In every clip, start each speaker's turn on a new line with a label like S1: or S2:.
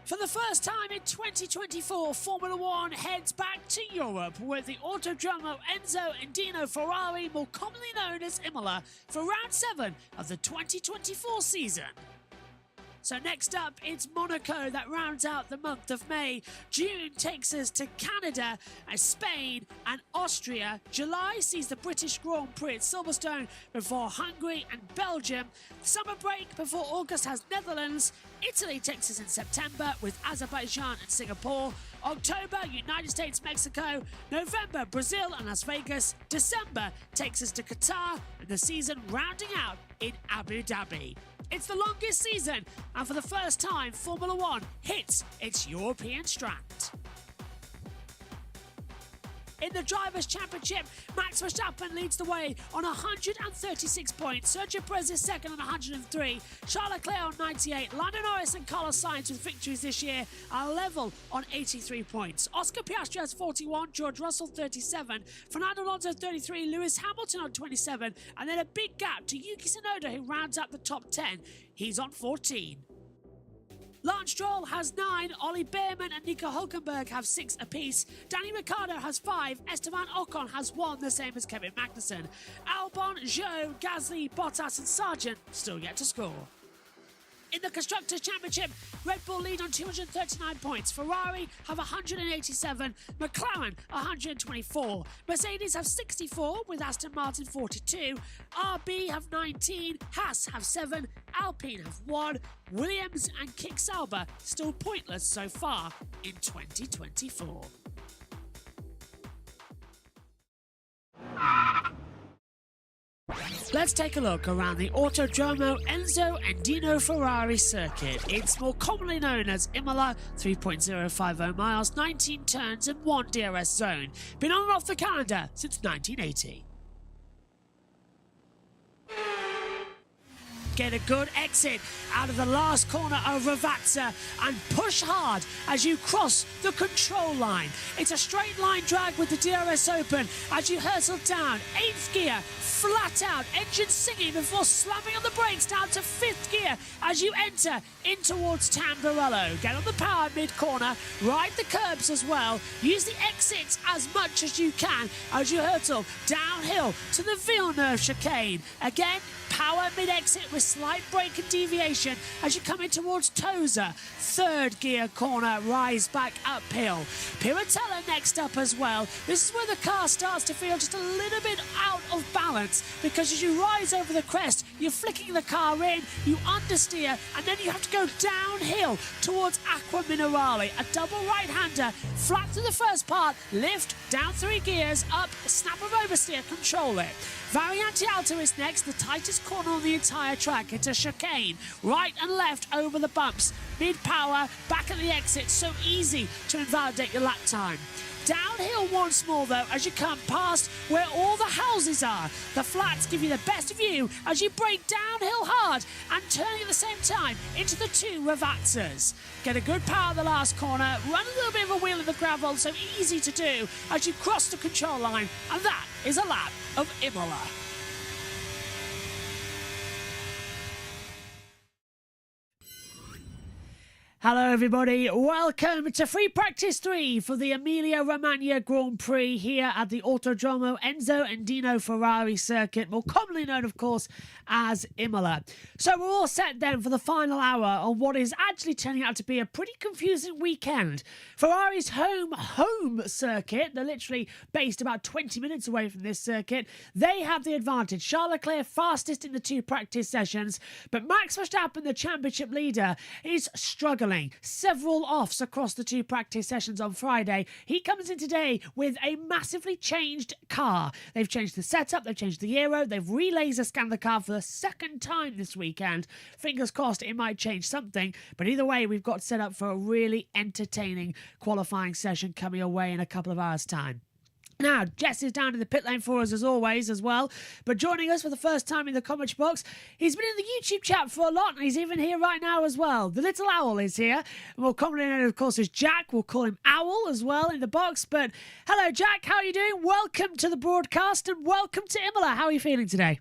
S1: For the first time in 2024, Formula One heads back to Europe with the Autodromo Enzo Indino Ferrari, more commonly known as Imola, for round 7 of the 2024 season. So next up, it's Monaco that rounds out the month of May. June takes us to Canada and Spain and Austria. July sees the British Grand Prix at Silverstone before Hungary and Belgium. Summer break before August has Netherlands. Italy takes us in September with Azerbaijan and Singapore. October, United States, Mexico. November, Brazil and Las Vegas. December takes us to Qatar, and the season rounding out in Abu Dhabi. It's the longest season, and for the first time, Formula One hits its European strand. In the Drivers' Championship, Max Verstappen leads the way on 136 points. Sergio Perez is second on 103. Charles Leclerc on 98. Lando Norris and Carlos Sainz with victories this year are level on 83 points. Oscar Piastri has 41. George Russell 37. Fernando Alonso 33. Lewis Hamilton on 27. And then a big gap to Yuki Tsunoda, who rounds up the top 10. He's on 14. Lance Stroll has 9, Ollie Bearman and Nico Hulkenberg have 6 apiece, Danny Ricciardo has 5, Esteban Ocon has 1, the same as Kevin Magnussen. Albon, Zhou, Gasly, Bottas and Sargent still yet to score. In the Constructors' Championship, Red Bull lead on 239 points. Ferrari have 187, McLaren 124. Mercedes have 64 with Aston Martin 42. RB have 19, Haas have 7, Alpine have 1. Williams and Kick Sauber still pointless so far in 2024. Let's take a look around the Autodromo Enzo Indino Ferrari circuit. It's more commonly known as Imola, 3.050 miles, 19 turns and 1 DRS zone. Been on and off the calendar since 1980. Get a good exit out of the last corner of Ravazza and push hard as you cross the control line. It's a straight line drag with the DRS open as you hurtle down 8th gear, flat out, engine singing before slamming on the brakes down to 5th gear as you enter in towards Tamburello. Get on the power mid-corner, ride the curbs as well, use the exits as much as you can as you hurtle downhill to the Villeneuve chicane. Again, power mid-exit with slight brake and deviation as you come in towards Tosa. 3rd gear corner, rise back uphill. Piratella next up as well. This is where the car starts to feel just a little bit out of balance because as you rise over the crest, you're flicking the car in, you understeer, and then you have to go downhill towards Aqua Minerale. A double right-hander, flat through the first part, lift, down 3 gears, up, snap of oversteer, control it. Variante Alta is next, the tightest corner on the entire track. It's a chicane, right and left over the bumps. Mid-power, back at the exit, so easy to invalidate your lap time. Downhill once more though as you come past where all the houses are. The flats give you the best view as you brake downhill hard and turning at the same time into the 2 Ravazzas. Get a good power at the last corner, run a little bit of a wheel in the gravel, so easy to do as you cross the control line, and that is a lap of Imola. Hello everybody, welcome to free practice 3 for the Emilia-Romagna Grand Prix here at the Autodromo Enzo Indino Ferrari circuit, more commonly known of course as Imola. So we're all set then for the final hour on what is actually turning out to be a pretty confusing weekend. Ferrari's home circuit, they're literally based about 20 minutes away from this circuit, they have the advantage. Charles Leclerc fastest in the 2 practice sessions, but Max Verstappen, the championship leader, is struggling. struggling. Several offs across the 2 practice sessions on Friday. He comes in today with a massively changed car. They've changed the setup, they've changed the aero, they've re-laser scanned the car for the second time this weekend. Fingers crossed it might change something, but either way, we've got set up for a really entertaining qualifying session coming away in a couple of hours' time. Now, Jess is down in the pit lane for us as always as well, but joining us for the first time in the commentary box, he's been in the YouTube chat for a lot, and he's even here right now as well. The little owl is here, and we'll comment in, of course, as Jack. We'll call him Owl as well in the box, but hello, Jack, how are you doing? Welcome to the broadcast, and welcome to Imola. How are you feeling today?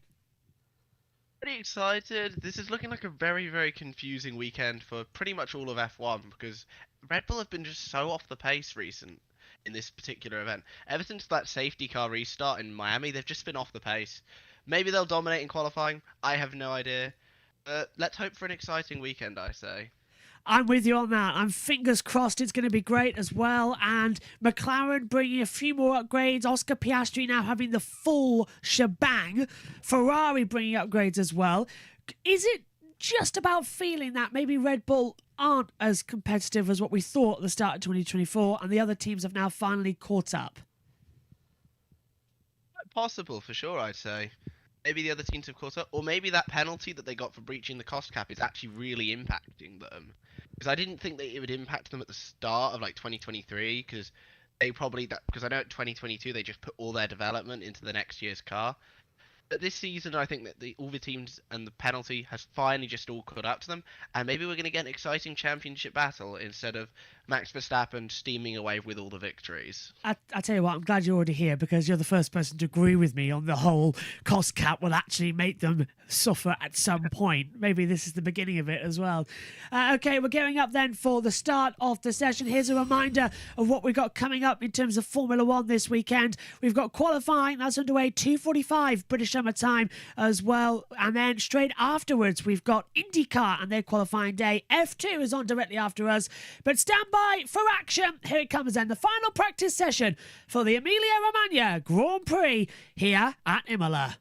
S2: Pretty excited. This is looking like a very, very confusing weekend for pretty much all of F1 because Red Bull have been just so off the pace in this particular event. Ever since that safety car restart in Miami, they've just been off the pace. Maybe they'll dominate in qualifying. I have no idea. Let's hope for an exciting weekend, I say.
S1: I'm with you on that. I'm fingers crossed it's going to be great as well. And McLaren bringing a few more upgrades. Oscar Piastri now having the full shebang. Ferrari bringing upgrades as well. Is it just about feeling that maybe Red Bull aren't as competitive as what we thought at the start of 2024 and the other teams have now finally caught up?
S2: Possible, for sure, I'd say. Maybe the other teams have caught up, or maybe that penalty that they got for breaching the cost cap is actually really impacting them. Because I didn't think that it would impact them at the start of like 2023, because because I know at 2022 they just put all their development into the next year's car. But this season, I think that all the teams and the penalty has finally just all caught up to them, and maybe we're going to get an exciting championship battle instead of Max Verstappen steaming away with all the victories.
S1: I tell you what, I'm glad you're already here because you're the first person to agree with me on the whole cost cap will actually make them suffer at some point. Maybe this is the beginning of it as well. Okay, we're gearing up then for the start of the session. Here's a reminder of what we've got coming up in terms of Formula One this weekend. We've got qualifying, that's underway, 2:45 British Summer Time as well. And then straight afterwards, we've got IndyCar and their qualifying day. F2 is on directly after us. But stand by for action. Here it comes then, the final practice session for the Emilia-Romagna Grand Prix here at Imola.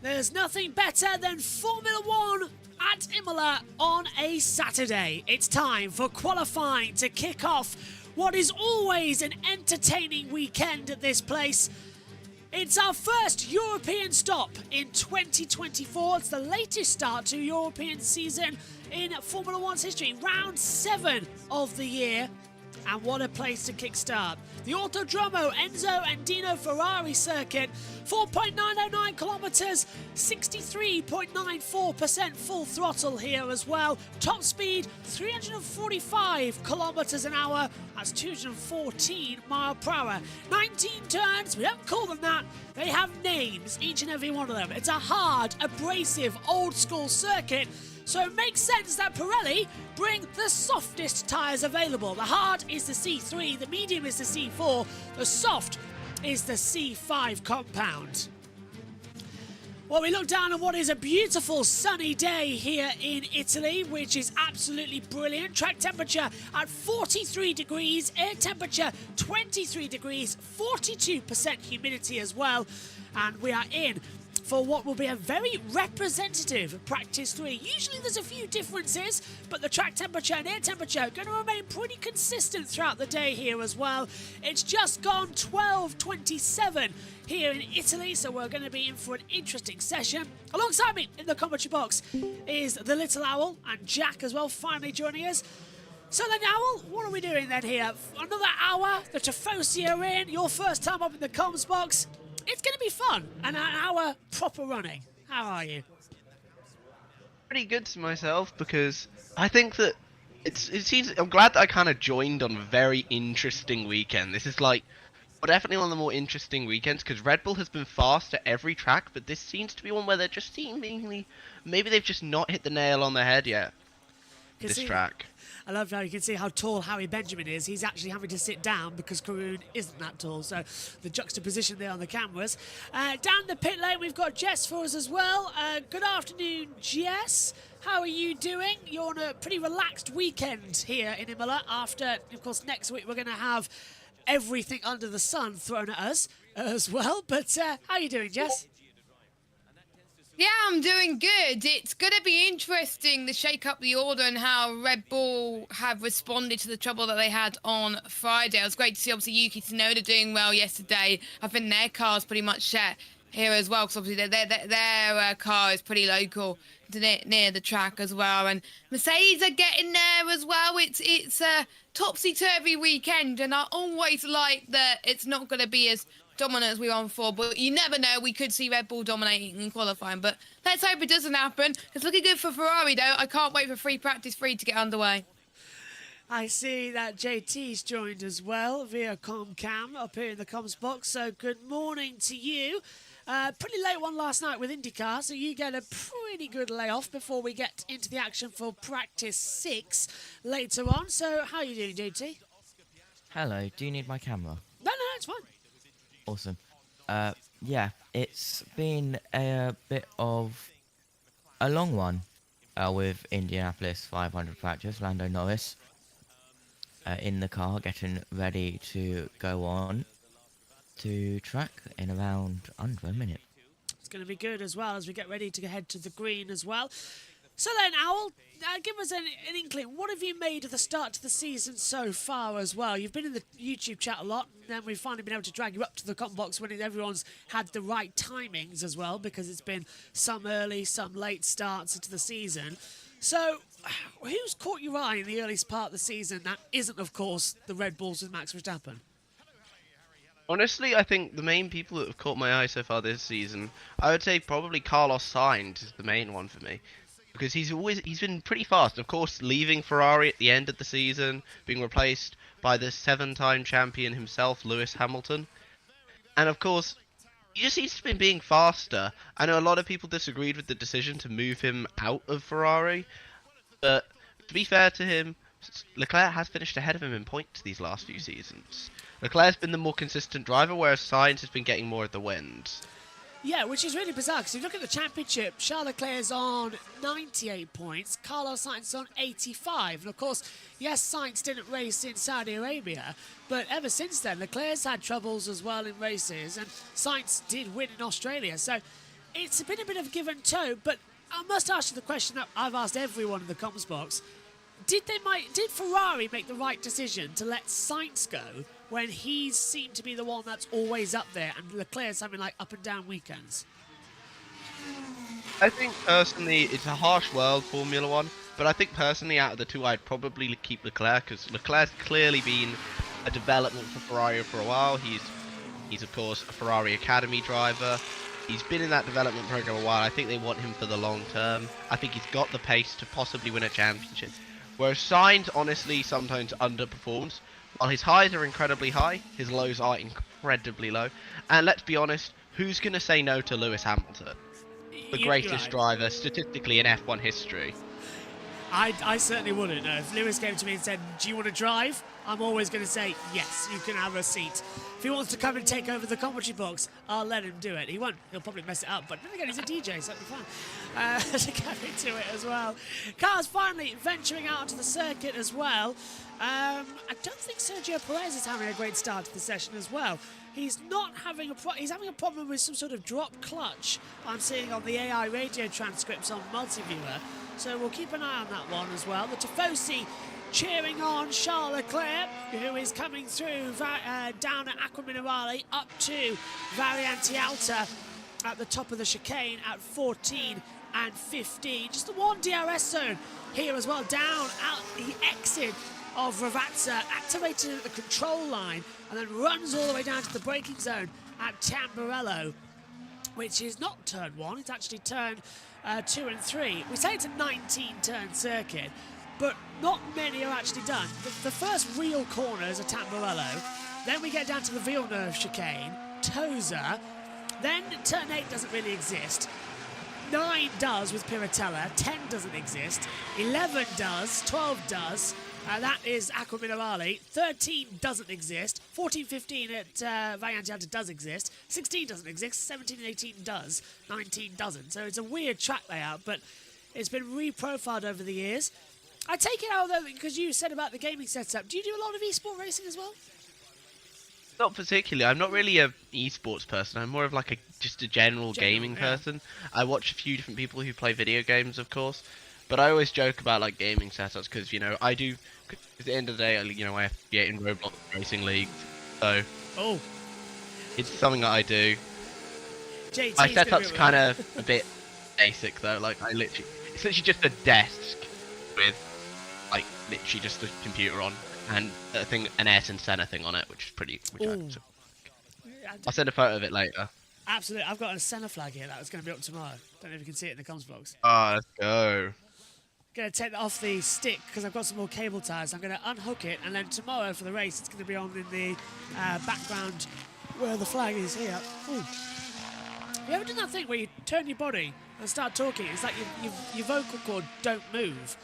S1: There's nothing better than Formula One at Imola on a Saturday. It's time for qualifying to kick off what is always an entertaining weekend at this place. It's our first European stop in 2024. It's the latest start to European season in Formula One's history. Round 7 of the year. And what a place to kickstart. The Autodromo Enzo and Dino Ferrari circuit, 4.909 kilometres, 63.94% full throttle here as well. Top speed, 345 kilometres an hour. That's 214 mile per hour. 19 turns, we don't call them that. They have names, each and every one of them. It's a hard, abrasive, old school circuit. So it makes sense that Pirelli bring the softest tyres available. The hard is the C3, the medium is the C4, the soft is the C5 compound. Well, we look down on what is a beautiful sunny day here in Italy, which is absolutely brilliant. Track temperature at 43 degrees, air temperature 23 degrees, 42% humidity as well. And we are in for what will be a very representative practice 3. Usually there's a few differences, but the track temperature and air temperature are going to remain pretty consistent throughout the day here as well. It's just gone 12:27 here in Italy, so we're going to be in for an interesting session. Alongside me in the commentary box is the little owl and Jack as well, finally joining us. So then, Owl, what are we doing then here? Another hour, the Tifosi are in, your first time up in the comms box. It's going to be fun, and an hour proper running. How are you?
S2: pretty good to myself because I think that it seems I'm glad that I kind of joined on a very interesting weekend. This is like definitely one of the more interesting weekends because Red Bull has been fast at every track, but this seems to be one where they're just seemingly maybe they've just not hit the nail on the head yet. This track.
S1: I love how you can see how tall Harry Benjamin is. He's actually having to sit down because Karun isn't that tall. So the juxtaposition there on the cameras. Down the pit lane, we've got Jess for us as well. Good afternoon, Jess. How are you doing? You're on a pretty relaxed weekend here in Imola after, of course, next week we're going to have everything under the sun thrown at us as well. But how are you doing, Jess?
S3: Yeah, I'm doing good. It's going to be interesting to shake up the order and how Red Bull have responded to the trouble that they had on Friday. It was great to see, obviously, Yuki Tsunoda doing well yesterday. I think their car's pretty much set here as well, because obviously their car is pretty local to near the track as well. And Mercedes are getting there as well. It's a topsy-turvy weekend, and I always like that it's not going to be as dominant as we were on before, but you never know. We could see Red Bull dominating in qualifying, but let's hope it doesn't happen. It's looking good for Ferrari, though. I can't wait for free practice 3 to get underway.
S1: I see that JT's joined as well via ComCam up here in the comms box, so good morning to you. Pretty late one last night with IndyCar, so you get a pretty good layoff before we get into the action for practice 6 later on. So how are you doing, JT?
S4: Hello, do you need my camera?
S1: No, it's fine.
S4: Awesome. Yeah, it's been a bit of a long one with Indianapolis 500 practice. Lando Norris in the car getting ready to go on to track in around under a minute.
S1: It's going to be good as well as we get ready to head to the green as well. So then, Owl, give us an inkling. What have you made of the start to the season so far as well? You've been in the YouTube chat a lot, and then we've finally been able to drag you up to the comp box when everyone's had the right timings as well, because it's been some early, some late starts into the season. So, who's caught your eye in the earliest part of the season that isn't, of course, the Red Bulls with Max Verstappen?
S2: Honestly, I think the main people that have caught my eye so far this season, I would say probably Carlos Sainz is the main one for me. Because he's been pretty fast. Of course, leaving Ferrari at the end of the season, being replaced by the 7-time champion himself, Lewis Hamilton. And of course, he just seems to be being faster. I know a lot of people disagreed with the decision to move him out of Ferrari. But to be fair to him, Leclerc has finished ahead of him in points these last few seasons. Leclerc's been the more consistent driver, whereas Sainz has been getting more of the wins.
S1: Yeah, which is really bizarre, because if you look at the championship, Charles Leclerc's on 98 points, Carlos Sainz is on 85. And of course, yes, Sainz didn't race in Saudi Arabia, but ever since then, Leclerc's had troubles as well in races, and Sainz did win in Australia. So it's been a bit of give and toe, but I must ask you the question that I've asked everyone in the comms box. Did Ferrari make the right decision to let Sainz go when he seemed to be the one that's always up there and Leclerc's having like up and down weekends?
S2: I think personally it's a harsh world, Formula One, but I think personally out of the two I'd probably keep Leclerc, because Leclerc's clearly been a development for Ferrari for a while. He's of course a Ferrari Academy driver. He's been in that development program a while. I think they want him for the long term. I think he's got the pace to possibly win a championship. Whereas Sainz honestly sometimes underperforms. While his highs are incredibly high, his lows are incredibly low. And let's be honest, who's going to say no to Lewis Hamilton? The greatest driver statistically in F1 history.
S1: I certainly wouldn't. If Lewis came to me and said, do you want to drive? I'm always going to say, yes, you can have a seat. If he wants to come and take over the commentary box, I'll let him do it. He won't. He'll probably mess it up. But then again, he's a DJ, so it'll be fun to carry to it as well. Cars finally venturing out onto the circuit as well. I don't think Sergio Perez is having a great start to the session as well. He's not having he's having a problem with some sort of drop clutch I'm seeing on the AI radio transcripts on Multiviewer. So we'll keep an eye on that one as well. The Tifosi cheering on Charles Leclerc, who is coming through down at Acqua Minerale up to Variante Alta at the top of the chicane at 14 and 15. Just the one DRS zone here as well, down out the exit of Ravazza, activated at the control line, and then runs all the way down to the braking zone at Tamburello. which is not turn 1, it's actually turn 2 and 3. We say it's a 19-turn circuit, but not many are actually done. The first real corners are Tamburello, then we get down to the Villeneuve chicane, Tosa, then turn 8 doesn't really exist. 9 does with Piratella, 10 doesn't exist, 11 does, 12 does, that is Acqua Minerale, 13 doesn't exist, 14, 15 at Variante Alta does exist, 16 doesn't exist, 17 and 18 does, 19 doesn't. So it's a weird track layout, but it's been reprofiled over the years. I take it out though, because you said about the gaming setup, do you do a lot of esport racing as well?
S2: Not particularly. I'm not really a esports person. I'm more of like just a general gaming person. I watch a few different people who play video games, of course, but I always joke about like gaming setups because I do. Cause at the end of the day, I have to be in Roblox racing leagues, so it's something that I do. My setup's kind of a bit basic though. Like it's literally just a desk with like literally just the computer on. And an Ayrton Senna thing on it, which is pretty. I'll send a photo of it later.
S1: Absolutely, I've got a Senna flag here that was going to be up tomorrow. Don't know if you can see it in the comms vlogs.
S2: Oh, let's go.
S1: Going to take that off the stick because I've got some more cable ties. I'm going to unhook it, and then tomorrow for the race, it's going to be on in the background where the flag is here. Ooh. You ever done that thing where you turn your body and start talking? It's like your vocal cord don't move.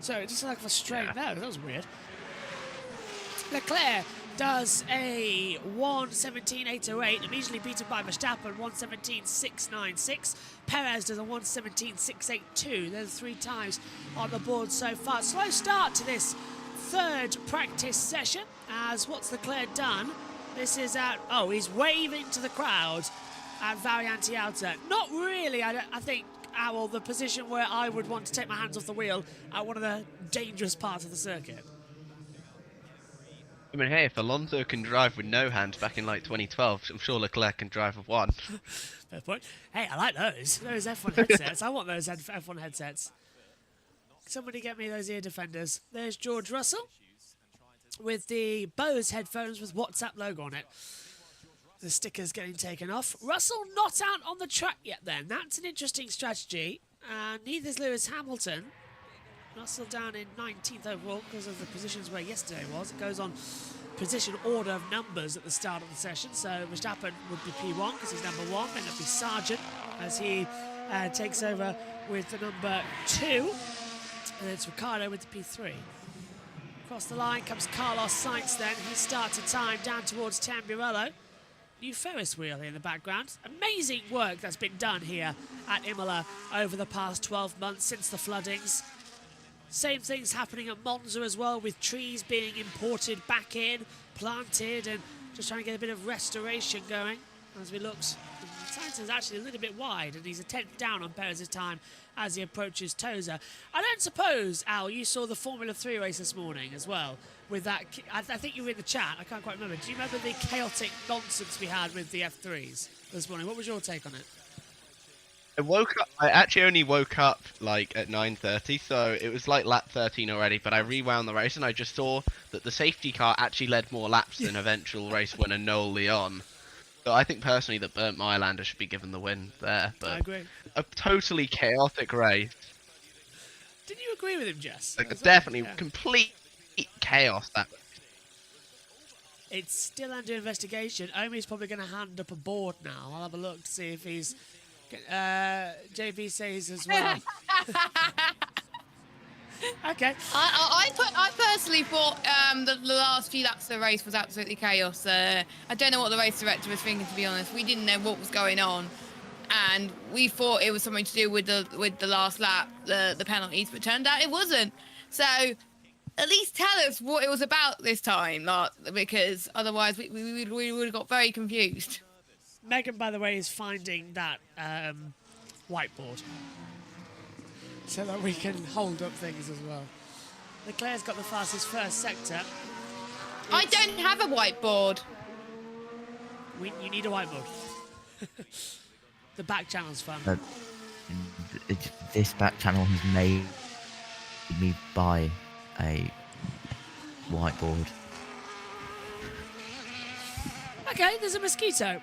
S1: So it's just like a strain. No, that was weird. Leclerc does a 1:17.808, immediately beaten by Verstappen, 1:17.696. Perez does a 1:17.682. There's 3 times on the board so far. Slow start to this third practice session, as what's Leclerc done? This is at, he's waving to the crowd at Variante Alta. Not really, I think, the position where I would want to take my hands off the wheel at one of the dangerous parts of the circuit.
S2: I mean, hey, if Alonso can drive with no hands back in like 2012, I'm sure Leclerc can drive with one.
S1: Fair point. Hey, I like those F1 headsets. I want those F1 headsets. Somebody get me those ear defenders. There's George Russell with the Bose headphones with WhatsApp logo on it. The sticker's getting taken off. Russell not out on the track yet then. That's an interesting strategy. Neither's Lewis Hamilton. Russell down in 19th overall because of the positions where yesterday was. It goes on position order of numbers at the start of the session. So Verstappen would be P1 because he's number 1. Then it'll be Sargent as he takes over with the number 2. And it's Ricciardo with the P3. Across the line comes Carlos Sainz then. He starts a time down towards Tamburello. New Ferris wheel in the background. Amazing work that's been done here at Imola over the past 12 months since the floodings. Same things happening at Monza as well, with trees being imported back in, planted, and just trying to get a bit of restoration going. As we look, Sainz is actually a little bit wide, and he's a 10th down on Perez's time as he approaches Tosa. I don't suppose, Al, you saw the Formula 3 race this morning as well, with that, I think you were in the chat, I can't quite remember. Do you remember the chaotic nonsense we had with the F3s this morning? What was your take on it?
S2: I actually only woke up like at 9:30, so it was like lap 13 already, but I rewound the race and I just saw that the safety car actually led more laps than eventual race winner Noel Leon. So I think personally that Bernd Meyerlander should be given the win there. But
S1: I agree.
S2: A totally chaotic race.
S1: Didn't you agree with him, Jess?
S2: Like, definitely complete chaos that race.
S1: It's still under investigation. Omi's probably going to hand up a board now. I'll have a look to see if he's... JB says as well. Okay.
S3: I personally thought the last few laps of the race was absolutely chaos. I don't know what the race director was thinking, to be honest. We didn't know what was going on, and we thought it was something to do with the last lap, the penalties, but it turned out it wasn't. So at least tell us what it was about this time, because otherwise we would have got very confused.
S1: Megan, by the way, is finding that whiteboard so that we can hold up things as well. Leclerc's got the fastest first sector.
S3: I don't have a whiteboard.
S1: You need a whiteboard. The back channel's fun.
S4: This back channel has made me buy a whiteboard.
S1: Okay, there's a mosquito.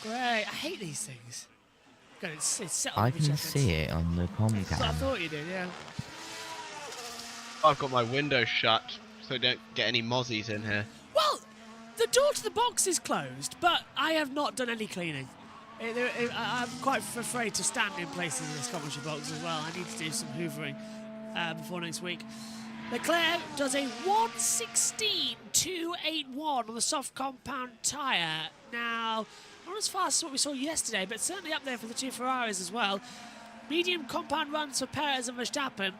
S1: Great. I hate these things. God, it's set on
S4: I
S1: every
S4: can
S1: second.
S4: see it on the com
S1: That's what I
S4: cam.
S1: thought you did, yeah.
S2: I've got my window shut, so don't get any mozzies in here.
S1: Well, the door to the box is closed, but I have not done any cleaning. I'm quite afraid to stand in places in this commentary box as well. I need to do some hoovering before next week. Leclerc does a 1:16.281 on the soft compound tyre. Now, not as fast as what we saw yesterday, but certainly up there for the two Ferraris as well. Medium compound runs for Perez and Verstappen.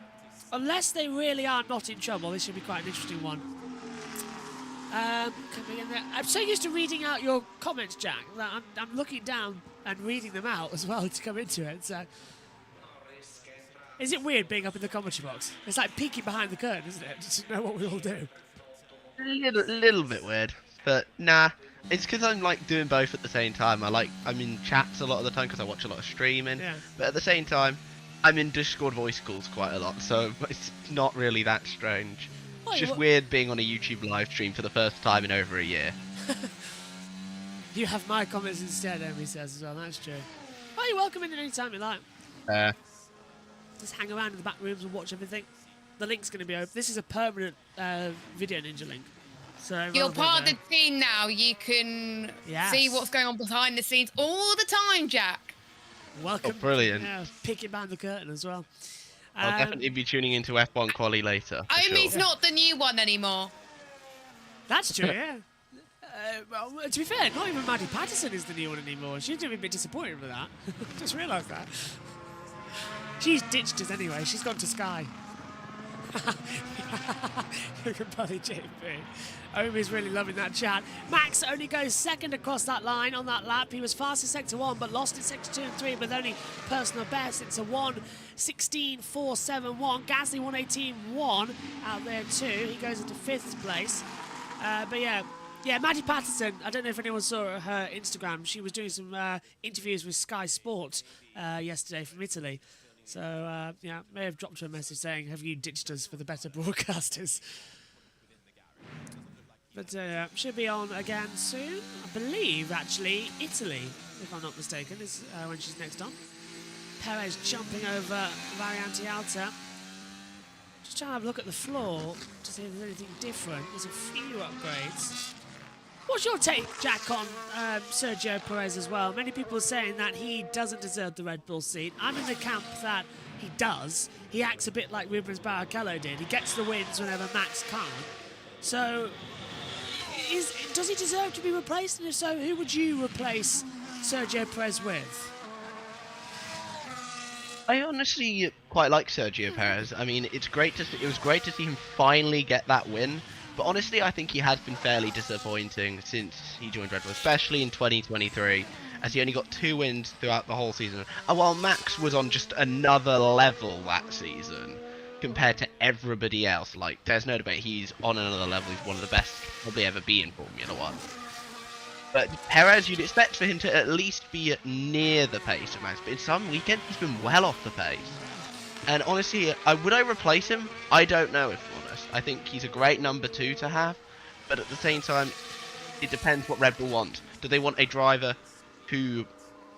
S1: Unless they really are not in trouble, this should be quite an interesting one. Coming in there. I'm so used to reading out your comments, Jack, that I'm looking down and reading them out as well to come into it. So, is it weird being up in the commentary box? It's like peeking behind the curtain, isn't it? Just to know what we all do.
S2: A little bit weird, but nah. It's because I'm like doing both at the same time. I'm in chats a lot of the time because I watch a lot of streaming.
S1: Yeah.
S2: But at the same time, I'm in Discord voice calls quite a lot, so it's not really that strange.
S1: Well,
S2: It's just weird being on a YouTube live stream for the first time in over a year.
S1: You have my comments instead, Amy says as well. That's true. Well, you're welcome in anytime you like. Just hang around in the back rooms and watch everything. The link's going to be open. This is a permanent Video Ninja link. So
S3: You're part of the team now. You can see what's going on behind the scenes all the time, Jack.
S1: Welcome.
S2: Oh, brilliant.
S1: Yeah, peeking behind the curtain as well.
S2: I'll definitely be tuning into F1 quali later.
S3: Omi's
S2: sure.
S3: not the new one anymore.
S1: That's true, yeah. Well, to be fair, not even Maddie Patterson is the new one anymore. She's going to be a bit disappointed with that. Just realised that. She's ditched us anyway. She's gone to Sky. Look at Buddy JB. Omi's really loving that chat. Max only goes second across that line on that lap. He was fast in sector 1, but lost in sector 2 and 3 with only personal best. It's a 1:16.471. Gasly 1:18.1 out there too. He goes into 5th place. But yeah, Maddie Patterson, I don't know if anyone saw her Instagram. She was doing some interviews with Sky Sports yesterday from Italy. So, may have dropped her a message saying, have you ditched us for the better broadcasters? But should be on again soon. I believe, actually, Italy, if I'm not mistaken, is when she's next on. Perez jumping over Variante Alta. Just trying to have a look at the floor to see if there's anything different. There's a few upgrades. What's your take, Jack, on Sergio Perez as well? Many people are saying that he doesn't deserve the Red Bull seat. I'm in the camp that he does. He acts a bit like Rubens Barrichello did. He gets the wins whenever Max can't. So, does he deserve to be replaced? And if so, who would you replace Sergio Perez with?
S2: I honestly quite like Sergio Perez. I mean, it was great to see him finally get that win. But honestly, I think he has been fairly disappointing since he joined Red Bull, especially in 2023, as he only got 2 wins throughout the whole season. And while Max was on just another level that season, compared to everybody else, like, there's no debate, he's on another level. He's one of the best probably ever be in Formula 1. But Perez, you'd expect for him to at least be near the pace of Max, but in some weekend, he's been well off the pace. And honestly, would I replace him? I don't know, if I'm honest. I think he's a great number 2 to have, but at the same time, it depends what Red Bull want. Do they want a driver who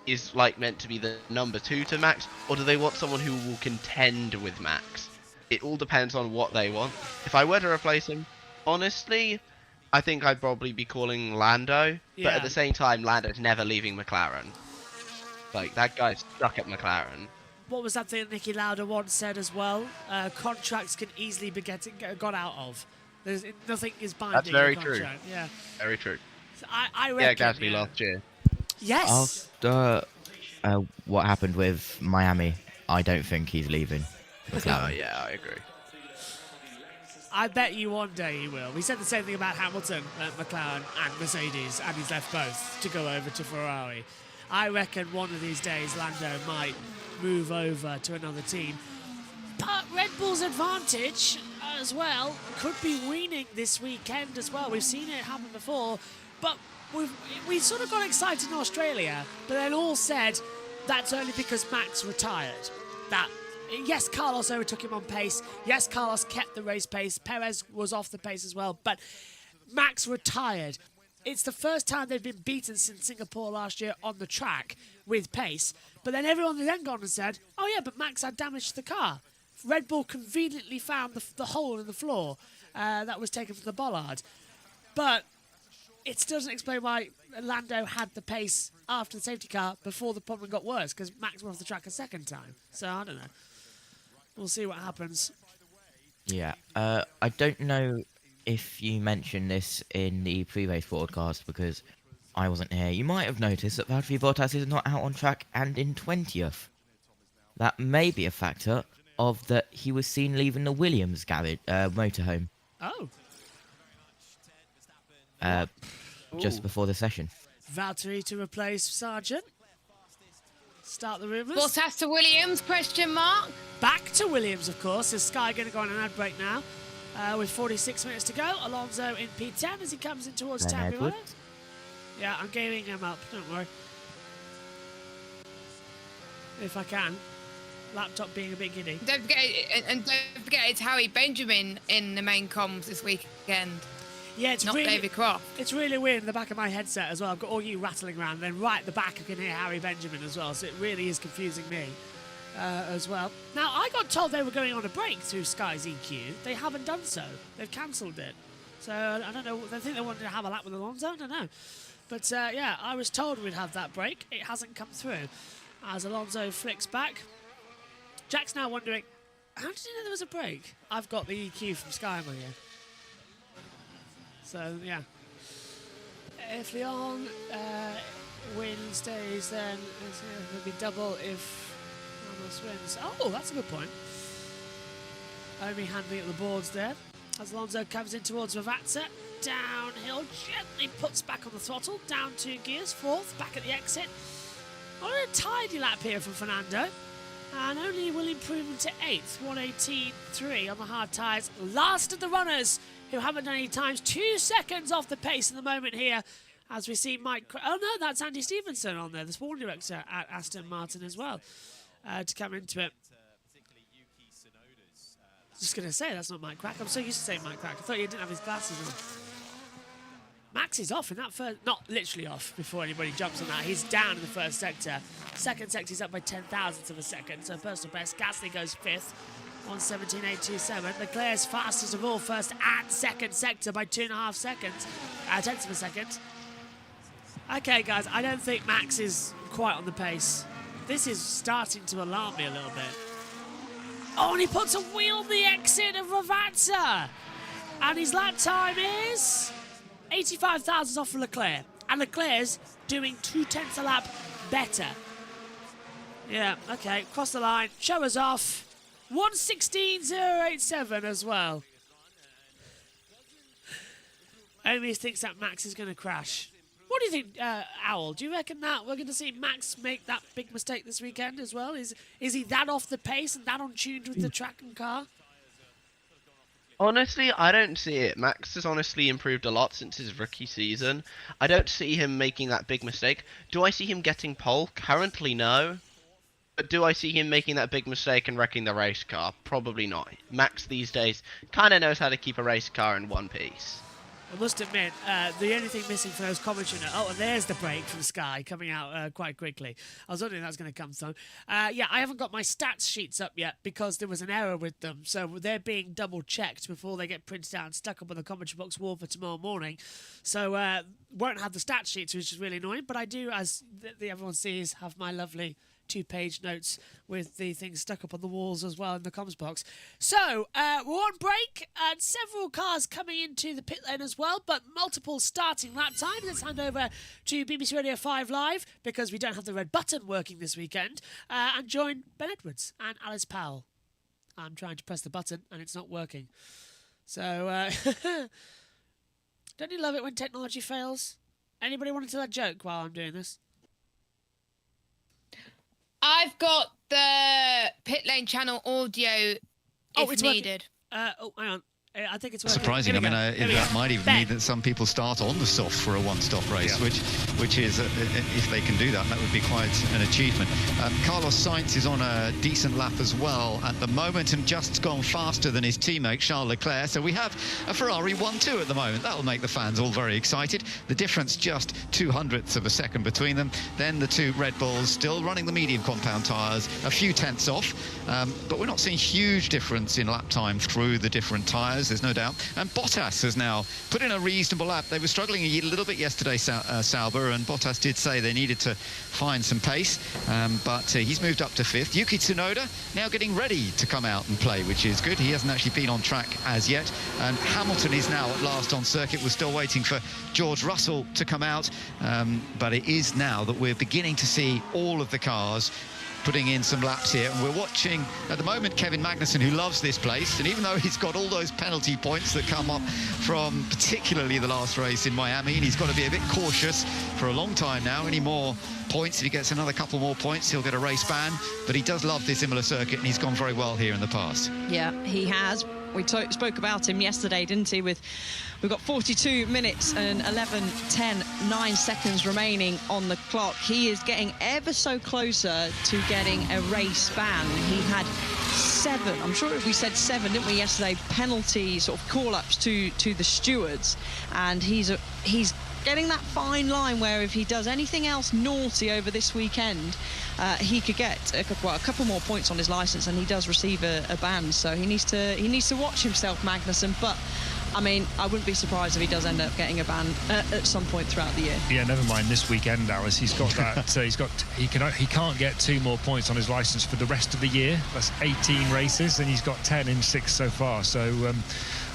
S2: is like meant to be the number 2 to Max, or do they want someone who will contend with Max? It all depends on what they want. If I were to replace him, honestly, I think I'd probably be calling Lando, but at the same time, Lando's never leaving McLaren. Like, that guy's stuck at McLaren.
S1: What was that thing that Niki Lauda once said as well? Contracts can easily be got out of. Nothing is binding.
S2: That's very
S1: in a contract.
S2: true.
S1: Yeah.
S2: Very true.
S1: So I reckon.
S2: Yeah, Gasly last year.
S1: Yes.
S4: After what happened with Miami, I don't think he's leaving McLaren.
S2: Oh, yeah, I agree.
S1: I bet you one day he will. We said the same thing about Hamilton at McLaren and Mercedes, and he's left both to go over to Ferrari. I reckon one of these days Lando might move over to another team. But Red Bull's advantage as well could be weaning this weekend as well. We've seen it happen before, but we sort of got excited in Australia, but then all said that's only because Max retired. That yes, Carlos overtook him on pace. Yes, Carlos kept the race pace. Perez was off the pace as well, but Max retired. it's the first time they've been beaten since Singapore last year on the track with pace. But then everyone has then gone and said, oh yeah, but Max had damage to the car. Red Bull conveniently found the hole in the floor that was taken from the bollard. But it still doesn't explain why Lando had the pace after the safety car before the problem got worse, because Max went off the track a second time. So I don't know. We'll see what happens.
S4: Yeah. I don't know if you mentioned this in the pre-race broadcast because I wasn't here. You might have noticed that Valtteri Bottas is not out on track and in 20th. That may be a factor of that he was seen leaving the Williams garage, motorhome.
S1: Oh.
S4: Just before the session.
S1: Valtteri to replace Sargent. Start the rumours.
S3: Bottas to Williams, question mark.
S1: Back to Williams, of course. Is Sky going to go on an ad break now? With 46 minutes to go. Alonso in P10 as he comes in towards
S4: Ben
S1: Tabular.
S4: Edwards.
S1: Yeah, I'm gaming him up. Don't worry. If I can. Laptop being a bit giddy.
S3: Don't forget, it's Harry Benjamin in the main comms this weekend.
S1: Yeah, it's
S3: not
S1: really,
S3: David Croft.
S1: It's really weird in the back of my headset as well. I've got all you rattling around, and then right at the back I can hear Harry Benjamin as well, so it really is confusing me as well. Now, I got told they were going on a break through Sky's EQ. They haven't done so. They've cancelled it. So, I don't know. I think they wanted to have a lap with Alonso. I don't know. But, yeah, I was told we'd have that break. It hasn't come through. As Alonso flicks back. Jack's now wondering, how did you know there was a break? I've got the EQ from Sky in my ear. So, yeah. If Leon wins, stays, then it'll be double if Ramos wins. Oh, that's a good point. Omi handling at the boards there. As Alonso comes in towards Ravazza. Downhill, gently puts back on the throttle. Down 2 gears, fourth, back at the exit. On a tidy lap here from Fernando. And only will improvement to 8th, 1:18.3 on the hard tyres. Last of the runners who haven't done any times, 2 seconds off the pace in the moment here as we see Mike... Oh no, that's Andy Stevenson on there, the sporting director at Aston Martin as well, to come into it. Just going to say, that's not Mike Crack. I'm so used to saying Mike Crack. I thought he didn't have his glasses on. Max is off in that first... Not literally off before anybody jumps on that. He's down in the first sector. Second sector, he's up by 10,000ths of a second. So personal best. Gasly goes 5th. 1:17.827. Leclerc's fastest of all, first and second sector by 2.5 seconds. Tenths of a second. Okay, guys, I don't think Max is quite on the pace. This is starting to alarm me a little bit. Oh, and he puts a wheel on the exit of Ravazza. And his lap time is 85 thousandths off for Leclerc. And Leclerc's doing 0.2 a lap better. Yeah, okay, cross the line, show us off. 1:16.087 as well. Omi thinks that Max is going to crash. What do you think, Owl? Do you reckon that we're going to see Max make that big mistake this weekend as well? Is he that off the pace and that untuned with the track and car?
S2: Honestly, I don't see it. Max has honestly improved a lot since his rookie season. I don't see him making that big mistake. Do I see him getting pole? Currently, no. But do I see him making that big mistake and wrecking the race car? Probably not. Max these days kind of knows how to keep a race car in one piece.
S1: I must admit, the only thing missing for those commentary... Oh, and there's the break from Sky coming out quite quickly. I was wondering if that's going to come through. Yeah, I haven't got my stats sheets up yet because there was an error with them. So they're being double-checked before they get printed out and stuck up on the commentary box wall for tomorrow morning. So won't have the stats sheets, which is really annoying. But I do, as everyone sees, have my lovely 2-page notes with the things stuck up on the walls as well in the comms box. So, we're on break and several cars coming into the pit lane as well, but multiple starting lap times. Let's hand over to BBC Radio 5 Live because we don't have the red button working this weekend and join Ben Edwards and Alice Powell. I'm trying to press the button and it's not working. So, don't you love it when technology fails? Anybody want to tell a joke while I'm doing this?
S3: I've got the pit lane channel audio if
S1: it's
S3: needed.
S1: Oh, hang on. I think it's working.
S5: Surprising. I mean, that might even
S1: Ben.
S5: mean that some people start on the soft for a one-stop race, which is, if they can do that, that would be quite an achievement. Carlos Sainz is on a decent lap as well at the moment and just gone faster than his teammate Charles Leclerc. So we have a Ferrari 1-2 at the moment. That'll make the fans all very excited. The difference just 0.02 of a second between them. Then the two Red Bulls still running the medium compound tyres, a few tenths off, but we're not seeing huge difference in lap time through the different tyres. There's no doubt. And Bottas has now put in a reasonable lap. They were struggling a little bit yesterday, Sauber, and Bottas did say they needed to find some pace, but he's moved up to 5th. Yuki Tsunoda now getting ready to come out and play, which is good. He hasn't actually been on track as yet. And Hamilton is now at last on circuit. We're still waiting for George Russell to come out, but it is now that we're beginning to see all of the cars putting in some laps here, and we're watching at the moment Kevin Magnussen, who loves this place, and even though he's got all those penalty points that come up from particularly the last race in Miami, and he's got to be a bit cautious for a long time now. Any more points, if he gets another couple more points, he'll get a race ban, but he does love this Imola circuit, and he's gone very well here in the past.
S6: Yeah, he has. We spoke about him yesterday, didn't he? We've got 42 minutes and 9 seconds remaining on the clock. He is getting ever so closer to getting a race ban. He had 7, I'm sure we said 7, didn't we, yesterday, penalty sort of call-ups to the stewards, and he's getting that fine line where if he does anything else naughty over this weekend, he could get a couple more points on his licence, and he does receive a ban. So he needs to watch himself, Magnussen. But I mean, I wouldn't be surprised if he does end up getting a ban at some point throughout the year.
S7: Yeah, never mind this weekend, Alice. He's got that. He can't get 2 more points on his licence for the rest of the year. That's 18 races, and he's got 10 in 6 so far. So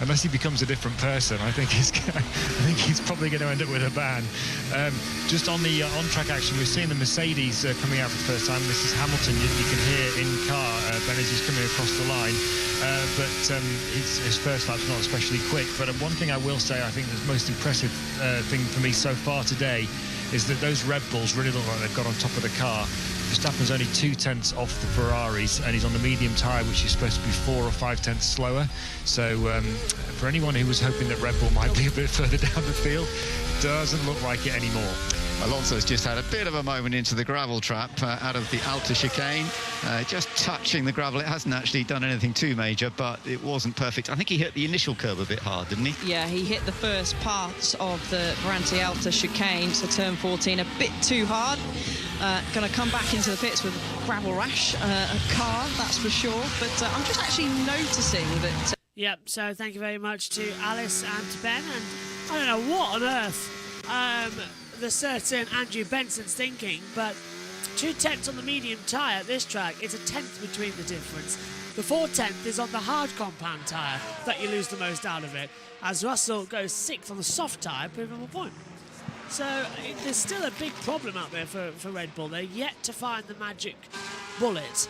S7: unless he becomes a different person, I think he's probably going to end up with a ban. Just on the on-track action, we've seen the Mercedes coming out for the first time. This is Hamilton. You can hear in car Ben as he's coming across the line. But his first lap's not especially quick. But one thing I will say, I think the most impressive thing for me so far today is that those Red Bulls really look like they've got on top of the car. Verstappen's only 2 tenths off the Ferraris, and he's on the medium tyre, which is supposed to be 4 or 5 tenths slower. So for anyone who was hoping that Red Bull might be a bit further down the field, doesn't look like it anymore.
S5: Alonso's just had a bit of a moment into the gravel trap out of the Alta chicane, just touching the gravel. It hasn't actually done anything too major, but it wasn't perfect. I think he hit the initial curve a bit hard, didn't he?
S6: Yeah, he hit the first parts of the Branti Alta chicane, so turn 14 a bit too hard. Going to come back into the pits with gravel rash car, that's for sure. But I'm just actually noticing that...
S1: Yep, so thank you very much to Alice and to Ben. And I don't know what on earth the certain Andrew Benson's thinking, but 2 tenths on the medium tyre at this track, it's a 1/10 between the difference. The 4/10 is on the hard compound tyre that you lose the most out of it, as Russell goes 6th on the soft tyre, proving a point. So there's still a big problem out there for Red Bull. They're yet to find the magic bullet.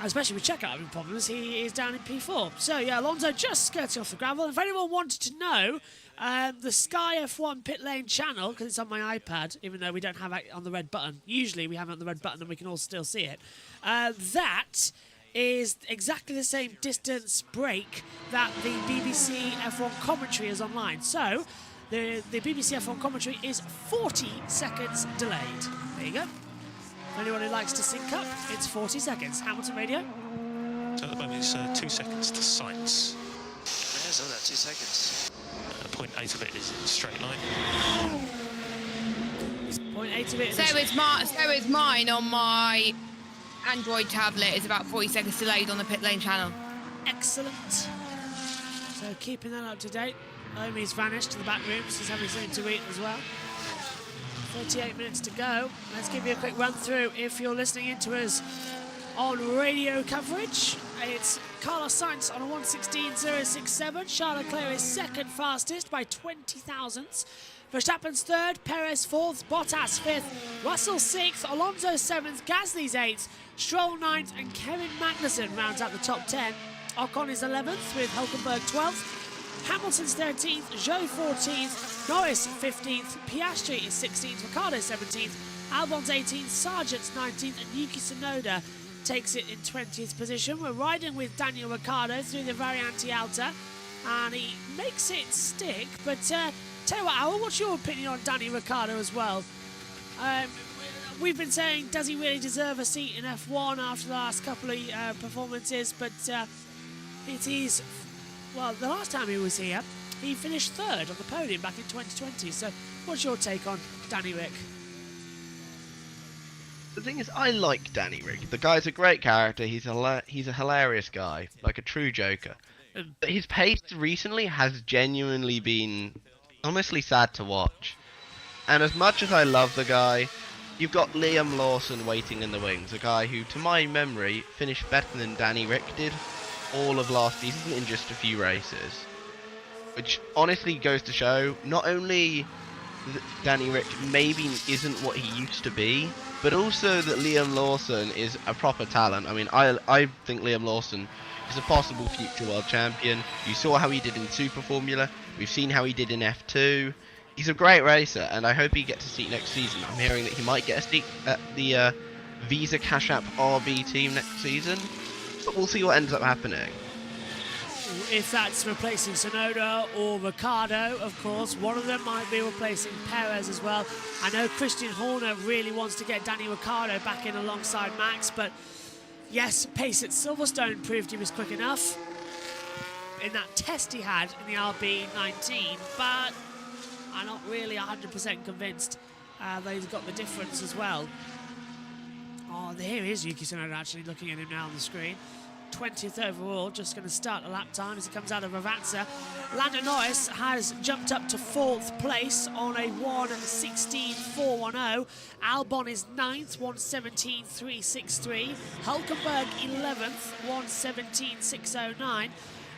S1: Especially with Checo having problems, he is down in P4. So yeah, Alonso just skirting off the gravel. If anyone wanted to know, the Sky F1 pit lane channel, because it's on my iPad, even though we don't have it on the red button. Usually we have it on the red button and we can all still see it. That is exactly the same distance break that the BBC F1 commentary is online. So the BBC F1 commentary is 40 seconds delayed. There you go. For anyone who likes to sync up, it's 40 seconds. Hamilton Radio.
S8: So at the moment it's 2 seconds to Sainz.
S9: There's all that 2 seconds.
S8: 0.8 of it is in straight line.
S1: 0.8 of it.
S3: So is mine on my Android tablet. It's about 40 seconds delayed on the pit lane channel.
S1: Excellent. So keeping that up to date. Omi's vanished to the back room. She's having something to eat as well. 38 minutes to go. Let's give you a quick run through if you're listening in to us on radio coverage. It's Carlos Sainz on a 1:16.067. Charles Leclerc is second fastest by 20 thousandths. Verstappen's third, Perez fourth, Bottas fifth, Russell 6th, Alonso 7th, Gasly's 8th, Stroll 9th, and Kevin Magnussen rounds out the top 10. Ocon is 11th with Hülkenberg 12th. Hamilton's 13th, Zhou 14th, Norris 15th, Piastri is 16th, Ricciardo 17th, Albon's 18th, Sargent's 19th, and Yuki Tsunoda takes it in 20th position. We're riding with Daniel Ricciardo through the Variante Alta. and he makes it stick. But tell you what, Al, what's your opinion on Danny Ricciardo as well? We've been saying, does he really deserve a seat in F1 after the last couple of performances? But it is, well, the last time he was here, he finished third on the podium back in 2020. So what's your take on Danny Rick?
S2: The thing is, I like Danny Rick. The guy's a great character. He's a hilarious guy, like a true joker. But his pace recently has genuinely been honestly sad to watch. And as much as I love the guy, you've got Liam Lawson waiting in the wings, a guy who, to my memory, finished better than Danny Rick did all of last season in just a few races. Which honestly goes to show, not only that Danny Rick maybe isn't what he used to be, but also that Liam Lawson is a proper talent. I mean, I think Liam Lawson is a possible future world champion. You saw how he did in Super Formula. We've seen how he did in F2. He's a great racer, and I hope he gets a seat next season. I'm hearing that he might get a seat at the Visa Cash App RB team next season, but we'll see what ends up happening.
S1: If that's replacing Sonoda or Ricciardo, of course, one of them might be replacing Perez as well. I know Christian Horner really wants to get Danny Ricciardo back in alongside Max, but yes, pace at Silverstone proved he was quick enough in that test he had in the RB19, but I'm not really 100% convinced that he's got the difference as well. Oh, here is Yuki Tsunoda actually looking at him now on the screen. 20th overall, just going to start a lap time as he comes out of Ravazza. Lando Norris has jumped up to 4th place on a 1:16.410. Albon is 9th, 1:17.363. Hulkenberg 11th, 1:17.609.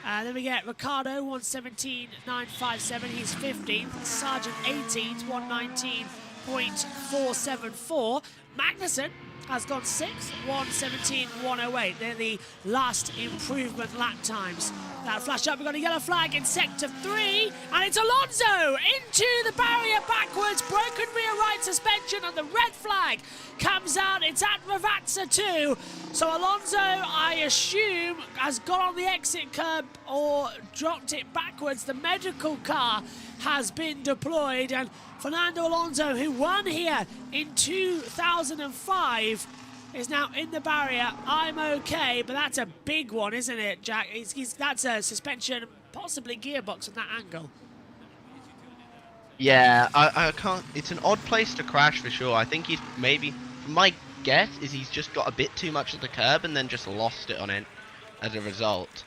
S1: Then we get Ricciardo, 1:17.957. He's 15th. Sargent 18th, 1:19.474. Magnussen has gone 6th, 1:17.108. They're the last improvement lap times. That flash up, we've got a yellow flag in sector 3, and it's Alonso into the barrier backwards, broken rear right suspension, and the red flag comes out. It's at Ravazza 2. So Alonso, I assume, has got on the exit curb or dropped it backwards. The medical car has been deployed, and Fernando Alonso, who won here in 2005, is now in the barrier. I'm okay, but that's a big one, isn't it, Jack? That's a suspension, possibly gearbox on that angle.
S2: Yeah, I can't. It's an odd place to crash for sure. I think he's maybe, my guess is he's just got a bit too much of the curb and then just lost it on it as a result.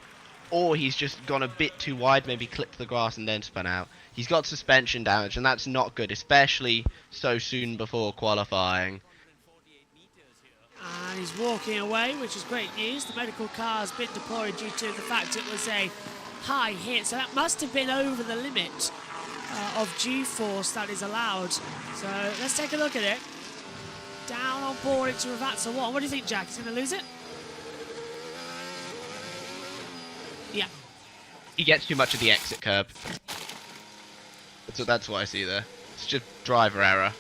S2: Or he's just gone a bit too wide, maybe clipped the grass and then spun out. He's got suspension damage, and that's not good, especially so soon before qualifying.
S1: And he's walking away, which is great news. The medical car has been deployed due to the fact it was a high hit, so that must have been over the limit of G-force that is allowed. So let's take a look at it. Down on board into Ravazza 1. What do you think, Jack? He's going to lose it? Yeah.
S2: He gets too much of the exit curb. That's what I see there. It's just driver error.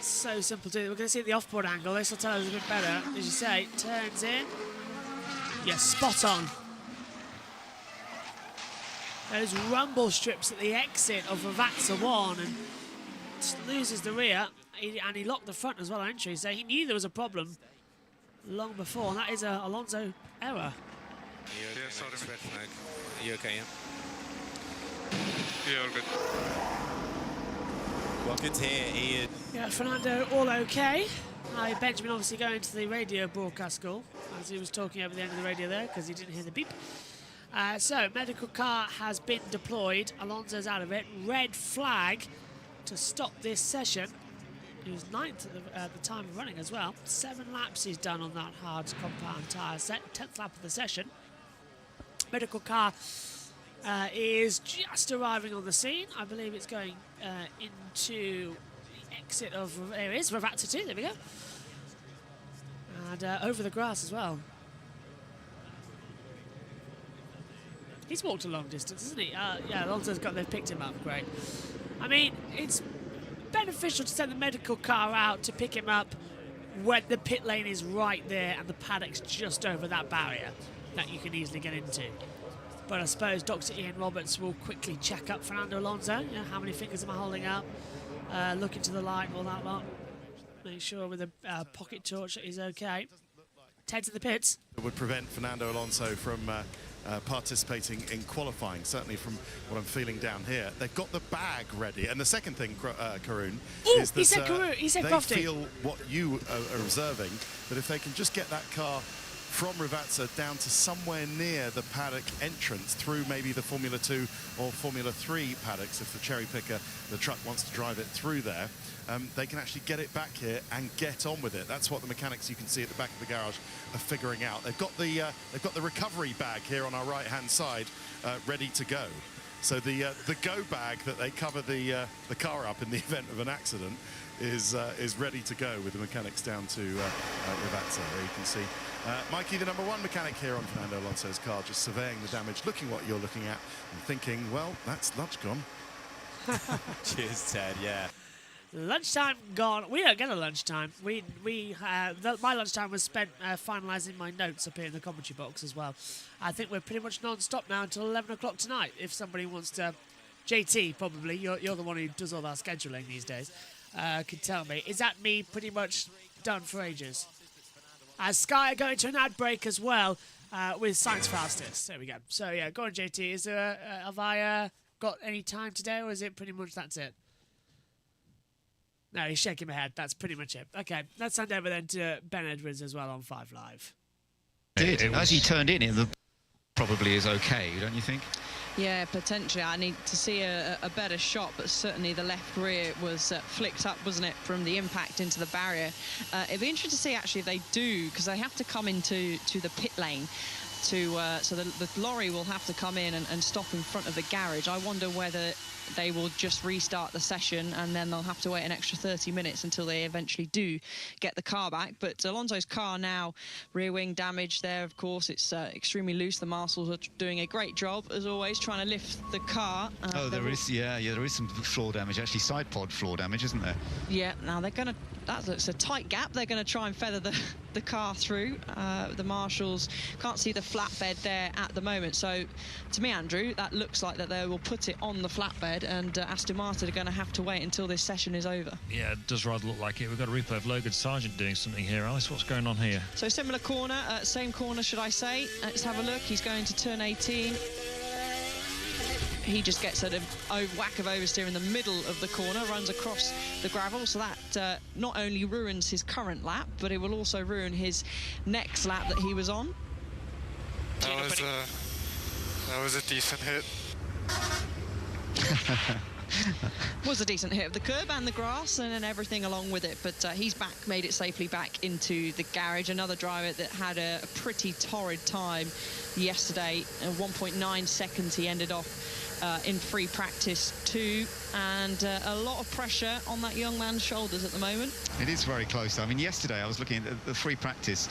S1: So simple to do. We're going to see the off-board angle. This will tell us a bit better. As you say, turns in. Yes, spot on. Those rumble strips at the exit of Ravazza 1 and just loses the rear. And he locked the front as well on entry, so he knew there was a problem long before, and that is a Alonso error.
S10: Yeah, sorry, red flag. You okay, yeah?
S8: Yeah, all good.
S10: Well, good to hear, Ian.
S1: Yeah, Fernando, all okay. Benjamin obviously going to the radio broadcast school, as he was talking over the end of the radio there, because he didn't hear the beep. So, medical car has been deployed. Alonso's out of it. Red flag to stop this session. He was 9th at the time of running as well. 7 laps he's done on that hard compound tyre set. 10th lap of the session. Medical car is just arriving on the scene. I believe it's going into the exit of... There it is, Ravazza 2. There we go. And over the grass as well. He's walked a long distance, hasn't he? Yeah, Alonso's they've picked him up. Great. I mean, it's beneficial to send the medical car out to pick him up when the pit lane is right there and the paddock's just over that barrier that you can easily get into. But I suppose Dr. Ian Roberts will quickly check up Fernando Alonso. You know, how many fingers am I holding up? Look into the light, all that lot. Make sure with a pocket torch that he's okay. Ted to the pits.
S11: It would prevent Fernando Alonso from participating in qualifying, certainly from what I'm feeling down here. They've got the bag ready. And the second thing, Karun, is that
S1: he said
S11: they
S1: Crofty.
S11: feel what you are observing, that if they can just get that car from Rivazza down to somewhere near the paddock entrance through maybe the Formula 2 or Formula 3 paddocks, if the cherry picker, the truck wants to drive it through there, they can actually get it back here and get on with it. That's what the mechanics you can see at the back of the garage are figuring out. They've got the recovery bag here on our right-hand side ready to go. So the go bag that they cover the car up in the event of an accident is ready to go with the mechanics down to Rivazza. There you can see Mikey, the number one mechanic here on Fernando Alonso's car, just surveying the damage, looking what you're looking at and thinking, well, that's lunch gone.
S12: Cheers, Ted. Yeah.
S1: Lunchtime gone. We don't get a lunchtime. My lunchtime was spent finalising my notes up here in the commentary box as well. I think we're pretty much non-stop now until 11 o'clock tonight. If somebody wants to, JT probably, you're the one who does all that scheduling these days, could tell me. Is that me pretty much done for ages? As Sky are going to an ad break as well with Science Fastest. There we go. So yeah, go on, JT. Is there have I got any time today, or is it pretty much that's it? No, he's shaking my head. That's pretty much it. Okay, let's hand over then to Ben Edwards as well on 5 Live.
S5: As he turned in, it probably is okay, don't you think?
S6: Yeah, potentially. I need to see a better shot, but certainly the left rear was flicked up, wasn't it, from the impact into the barrier. It'd be interesting to see actually if they do, because they have to come into the pit lane. So the lorry will have to come in and stop in front of the garage. I wonder whether they will just restart the session and then they'll have to wait an extra 30 minutes until they eventually do get the car back. But Alonso's car now, rear wing damage there, of course. It's extremely loose. The marshals are doing a great job, as always, trying to lift the car.
S5: There is some floor damage, actually side pod floor damage, isn't there?
S6: Yeah, now they're going to, that's a tight gap. They're going to try and feather the car through. The marshals can't see the flatbed there at the moment. So to me, Andrew, that looks like that they will put it on the flatbed, and Aston Martin are going to have to wait until this session is over.
S7: Yeah, it does rather look like it. We've got a replay of Logan Sargent doing something here. Alice, what's going on here?
S6: So similar corner, same corner, should I say. Let's have a look. He's going to turn 18. He just gets a whack of oversteer in the middle of the corner, runs across the gravel, so that not only ruins his current lap, but it will also ruin his next lap that he was on.
S10: That was a decent hit.
S6: Was a decent hit of the curb and the grass and then everything along with it, but he's back, made it safely back into the garage. Another driver that had a pretty torrid time yesterday. 1.9 seconds he ended off in free practice 2, and a lot of pressure on that young man's shoulders at the moment.
S5: It is very close. I mean, yesterday I was looking at the free practice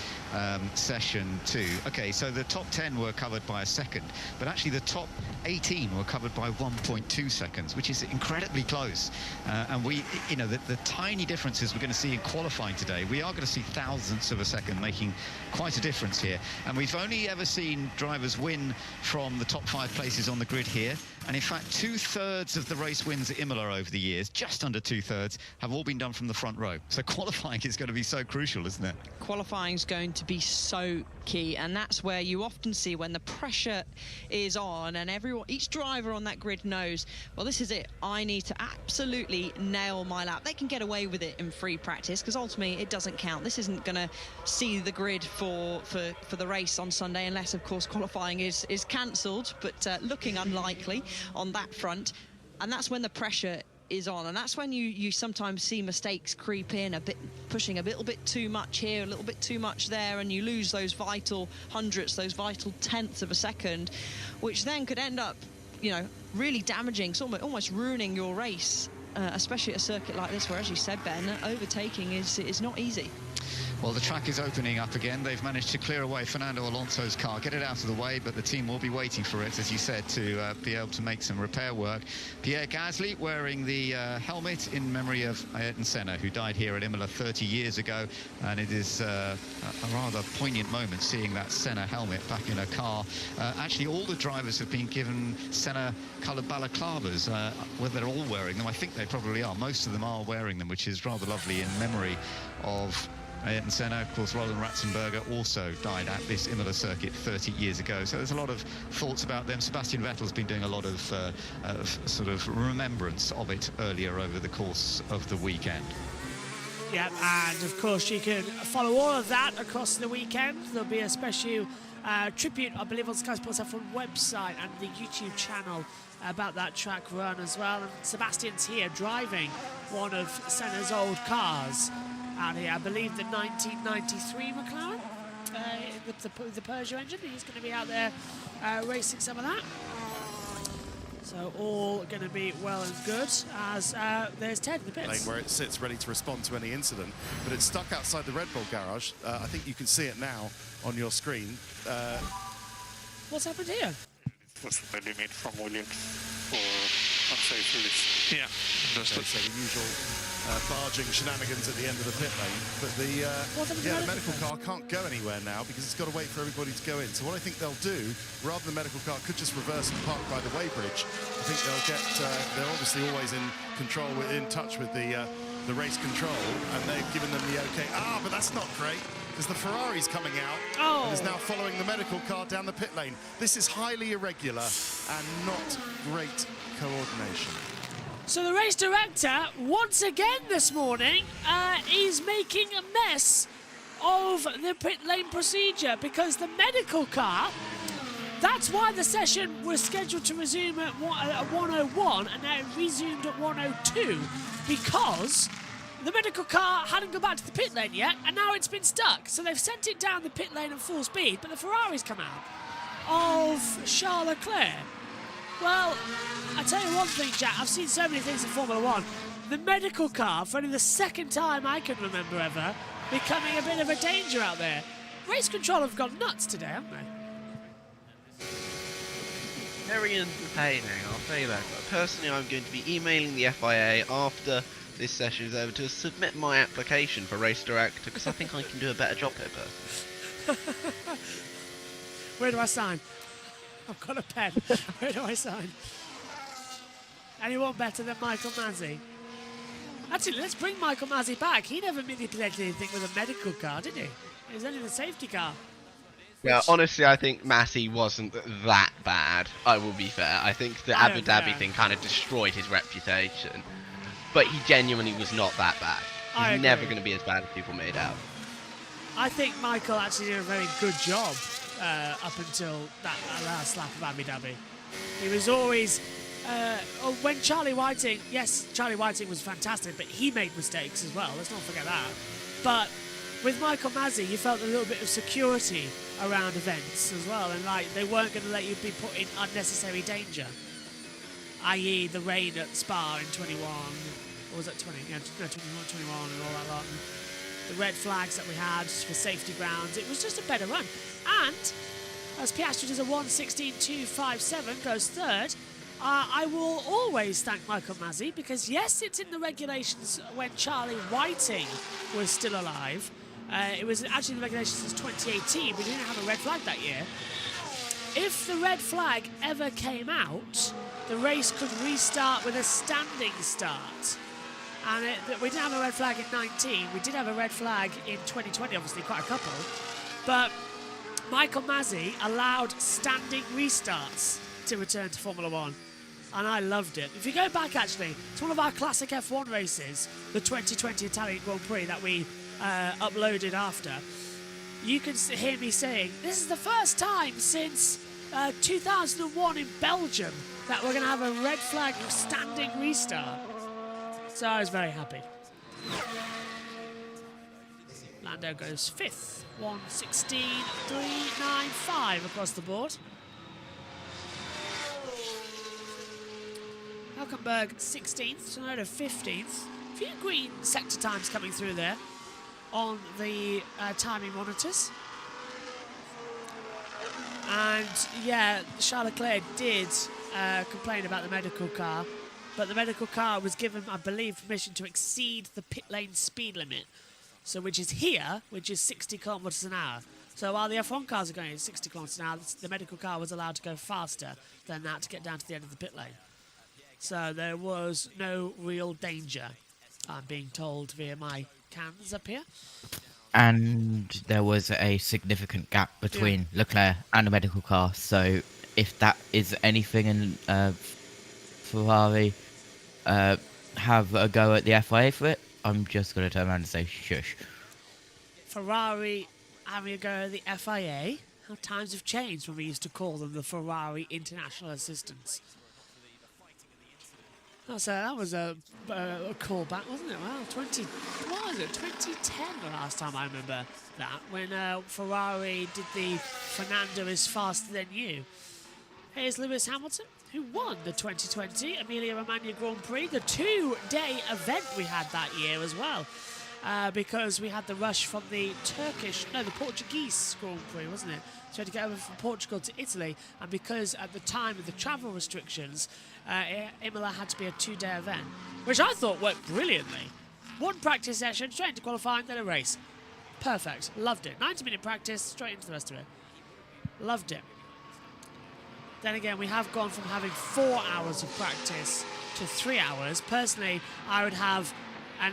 S5: session 2. Okay, so the top 10 were covered by a second, but actually the top 18 were covered by 1.2 seconds, which is incredibly close. And we, you know, the tiny differences we're going to see in qualifying today, we are going to see thousandths of a second making quite a difference here. And we've only ever seen drivers win from the top 5 places on the grid here. And in fact, 2/3 of the race wins at Imola over the years, just under 2/3, have all been done from the front row. So qualifying is going to be so crucial, isn't it?
S6: Qualifying is going to be so key, and that's where you often see when the pressure is on and each driver on that grid knows, well, this is it. I need to absolutely nail my lap. They can get away with it in free practice because ultimately it doesn't count. This isn't going to see the grid for the race on Sunday, unless, of course, qualifying is cancelled, but looking unlikely on that front. And that's when the pressure is on, and that's when you sometimes see mistakes creep in, pushing a little bit too much here, a little bit too much there, and you lose those vital hundredths, those vital tenths of a second, which then could end up, you know, really damaging, almost ruining your race, especially at a circuit like this where, as you said, Ben, overtaking is not easy.
S5: Well, the track is opening up again. They've managed to clear away Fernando Alonso's car, get it out of the way, but the team will be waiting for it, as you said, to be able to make some repair work. Pierre Gasly wearing the helmet in memory of Ayrton Senna, who died here at Imola 30 years ago, and it is a rather poignant moment seeing that Senna helmet back in a car. Actually, all the drivers have been given Senna-coloured balaclavas. Whether they're all wearing them, I think they probably are. Most of them are wearing them, which is rather lovely in memory of Ayrton Senna. Of course, Roland Ratzenberger also died at this Imola circuit 30 years ago. So there's a lot of thoughts about them. Sebastian Vettel's been doing a lot of sort of remembrance of it earlier over the course of the weekend.
S1: Yeah, and of course you can follow all of that across the weekend. There'll be a special tribute, I believe, on Sky Sports F1 website and the YouTube channel about that track run as well. And Sebastian's here driving one of Senna's old cars out here. I believe the 1993 McLaren with the Peugeot engine. He's going to be out there racing some of that. So all going to be well and good as there's Ted in the pits.
S11: Where it sits ready to respond to any incident, but it's stuck outside the Red Bull garage. I think you can see it now on your screen.
S1: What's happened here?
S8: What's the limit from Williams for unsafe release? Yeah,
S11: so the usual barging shenanigans at the end of the pit lane, but the medical car can't go anywhere now because it's got to wait for everybody to go in. So what I think they'll do, rather than the medical car could just reverse and park by the weighbridge, I think they'll get. They're obviously always in control, in touch with the race control, and they've given them the okay. But that's not great, because the Ferrari's coming out and is now following the medical car down the pit lane. This is highly irregular and not great coordination.
S1: So the race director, once again this morning, is making a mess of the pit lane procedure, because the medical car, that's why the session was scheduled to resume at 1:01 and now it resumed at 1:02, because the medical car hadn't gone back to the pit lane yet, and now it's been stuck. So they've sent it down the pit lane at full speed, but the Ferrari's come out of Charles Leclerc. Well, I tell you one thing, Jack, I've seen so many things in Formula One. The medical car, for only the second time I can remember ever, becoming a bit of a danger out there. Race control have gone nuts today, haven't they?
S2: Very entertaining, I'll say that. But personally, I'm going to be emailing the FIA after this session is over to submit my application for race director, because I think I can do a better job here, personally.
S1: Where do I sign? I've got a pen. Where do I sign? Anyone better than Michael Masi? Actually, let's bring Michael Masi back. He never manipulated anything with a medical car, did he? It was only the safety car.
S2: Yeah, honestly, I think Masi wasn't that bad. I will be fair. I think the Abu Dhabi thing kind of destroyed his reputation. But he genuinely was not that bad. He's never going to be as bad as people made out.
S1: I think Michael actually did a very good job up until that last lap of Abu Dhabi. He was always... when Charlie Whiting... Yes, Charlie Whiting was fantastic, but he made mistakes as well. Let's not forget that. But with Michael Masi, you felt a little bit of security around events as well. And like they weren't going to let you be put in unnecessary danger. I.e. the rain at Spa in 21... Or was that 20? Yeah, no, 21 and all that lot. And the red flags that we had for safety grounds. It was just a better run. And as Piastri does a 1:16.257, goes third, I will always thank Michael Masi, because yes, it's in the regulations when Charlie Whiting was still alive. It was actually in the regulations since 2018, but we didn't have a red flag that year. If the red flag ever came out, the race could restart with a standing start. And we didn't have a red flag in 19. We did have a red flag in 2020, obviously, quite a couple. But Michael Masi allowed standing restarts to return to Formula One. And I loved it. If you go back, actually, it's one of our classic F1 races, the 2020 Italian Grand Prix that we uploaded after. You can hear me saying, this is the first time since 2001 in Belgium that we're going to have a red flag standing restart. So I was very happy. Lando goes fifth, 1:16.395 across the board. Hülkenberg 16th, Tsunoda 15th. A few green sector times coming through there on the timing monitors. And yeah, Charles Leclerc did complain about the medical car, but the medical car was given, I believe, permission to exceed the pit lane speed limit, so which is here, which is 60 kilometers an hour. So while the F1 cars are going at 60 kilometers an hour, the medical car was allowed to go faster than that to get down to the end of the pit lane. So there was no real danger, I'm being told via my cans up here.
S4: And there was a significant gap between Leclerc and the medical car. So if that is anything, and Ferrari have a go at the FIA for it, I'm just going to turn around and say shush.
S1: Ferrari having a go at the FIA? How times have changed when we used to call them the Ferrari International Assistants. That was a callback, wasn't it? Well, 2010 the last time I remember that, when Ferrari did the Fernando is faster than you. Here's Lewis Hamilton, who won the 2020 Emilia-Romagna Grand Prix, the 2-day event we had that year as well, because we had the rush from the Portuguese Grand Prix, wasn't it? So we had to get over from Portugal to Italy, and because at the time of the travel restrictions, Imola had to be a 2-day event, which I thought worked brilliantly. One practice session, straight into qualifying, then a race. Perfect. Loved it. 90-minute practice, straight into the rest of it. Loved it. Then again, we have gone from having 4 hours of practice to 3 hours. Personally, I would have a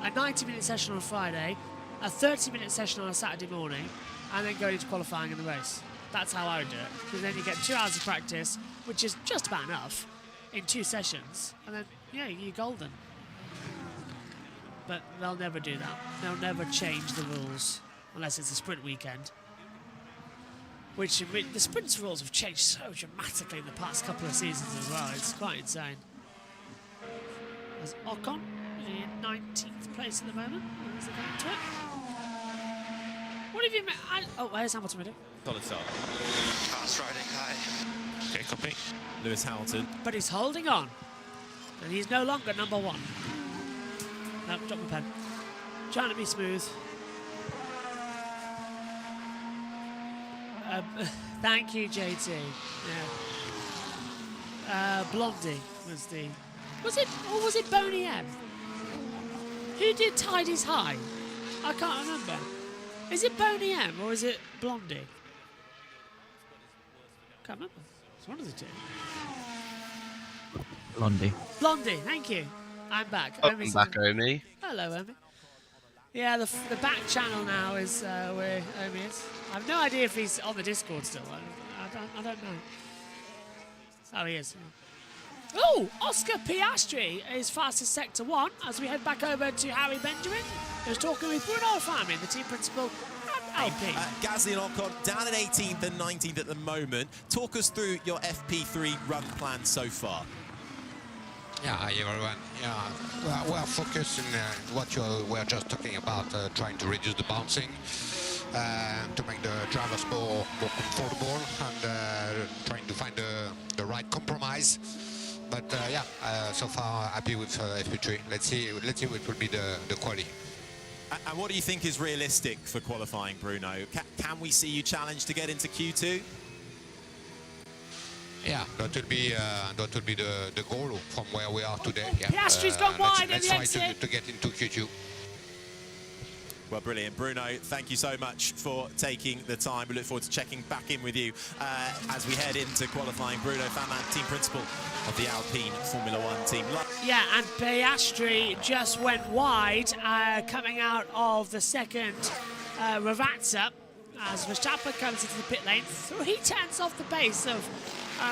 S1: 90-minute session on a Friday, a 30-minute session on a Saturday morning, and then go into qualifying in the race. That's how I would do it. Because then you get 2 hours of practice, which is just about enough, in 2 sessions, and then, yeah, you're golden. But they'll never do that. They'll never change the rules, unless it's a sprint weekend. Which, the sprint rules have changed so dramatically in the past couple of seasons as well. It's quite insane. There's Ocon in 19th place at the moment. There's the back to it. What have you made? Oh, where's Hamilton with it?
S12: Solid start.
S9: Fast riding high.
S8: Okay, copy.
S12: Lewis Hamilton.
S1: But he's holding on. And he's no longer number 1. No, drop my pen. Trying to be smooth. Thank you, JT. Yeah. Blondie was the... Was it Boney M? Who did Tidy's High? I can't remember. Is it Boney M or is it Blondie? Can't remember. It's one of the two.
S4: Blondie.
S1: Blondie, thank you. I'm back.
S2: Welcome back, Omi.
S1: Hello, Omi. Yeah, the back channel now is where Omi is. I have no idea if he's on the Discord still. I don't know. Oh, he is. Oh, Oscar Piastri is fastest sector 1 as we head back over to Harry Benjamin, who's talking with Bruno Farmin, the team principal at LP.
S12: Gasly and Ocon down at 18th and 19th at the moment. Talk us through your FP3 run plan so far.
S10: Yeah, hi everyone. Yeah, we are focused on what you were just talking about, trying to reduce the bouncing, to make the drivers more comfortable, and trying to find the right compromise. But yeah, so far happy with FP3. Let's see what will be the quality.
S12: And what do you think is realistic for qualifying, Bruno? Can we see you challenge to get into Q2?
S10: Yeah, that will be the goal from where we are today. Yeah.
S1: Piastri's gone wide at the
S10: let's try
S1: exit.
S10: to get into Q2.
S12: Well, brilliant. Bruno, thank you so much for taking the time. We look forward to checking back in with you as we head into qualifying. Bruno Farmin, team principal of the Alpine Formula One team.
S1: Yeah, and Piastri just went wide coming out of the second Ravazza as Verstappen comes into the pit lane. 3 tenths off the pace of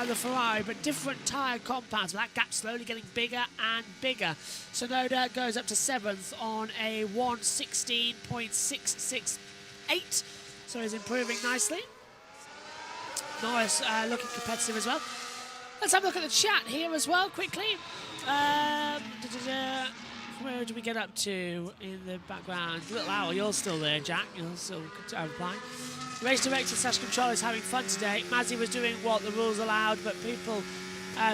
S1: the Ferrari, but different tyre compounds. That gap slowly getting bigger and bigger. Sonoda goes up to 7th on a 1:16.668, so he's improving nicely. Norris looking competitive as well. Let's have a look at the chat here as well quickly. Where do we get up to in the background? Little Owl, you're still there, Jack. You're still replying. Race director / controller is having fun today. Mazzy was doing what the rules allowed, but people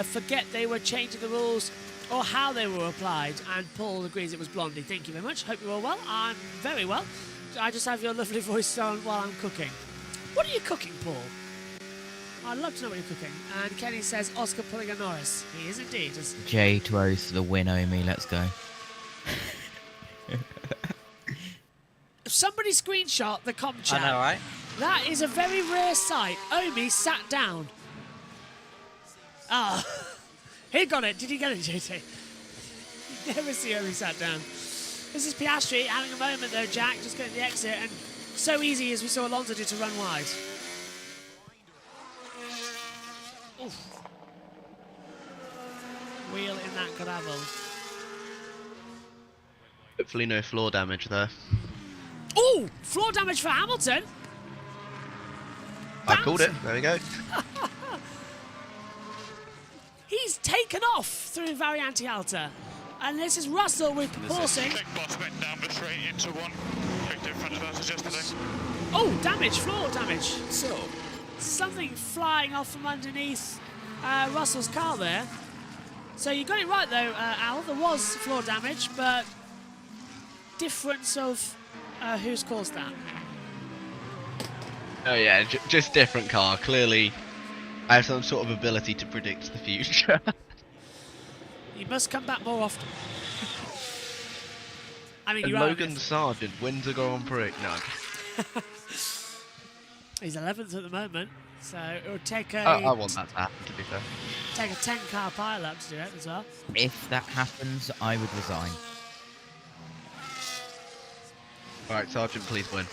S1: forget they were changing the rules or how they were applied, and Paul agrees it was Blondie. Thank you very much. Hope you're all well. I'm very well. I just have your lovely voice on while I'm cooking. What are you cooking, Paul? I'd love to know what you're cooking. And Kenny says Oscar pulling a Norris. He is indeed.
S4: Jay throws the win, Omi. Let's go.
S1: Somebody screenshot the com chat.
S13: I know, right?
S1: That is a very rare sight. Omi sat down. Ah, he got it. Did you get it, JT? You never see Omi sat down. This is Piastri having a moment though, Jack, just getting the exit, and so easy as we saw Alonso do to run wide. Oof. Wheel in that gravel.
S2: Hopefully no floor damage there.
S1: Oh, floor damage for Hamilton.
S2: I called it. There we go.
S1: He's taken off through Variante Alta. And this is Russell with propulsing.
S8: Big boss went down the straight into one. Big difference versus yesterday.
S1: Oh, damage, floor damage. So, something flying off from underneath Russell's car there. So you got it right though, Al. There was floor damage, but difference of who's caused that.
S2: Oh yeah, just different car. Clearly, I have some sort of ability to predict the future.
S1: You must come back more often. I mean,
S2: and
S1: you
S2: Logan Sargent wins a Grand Prix. No.
S1: He's 11th at the moment, so it would take a.
S2: I want that to happen, to be fair.
S1: Take a 10-car pile-up to do it as well.
S4: If that happens, I would resign.
S2: All right, Sargent, please win.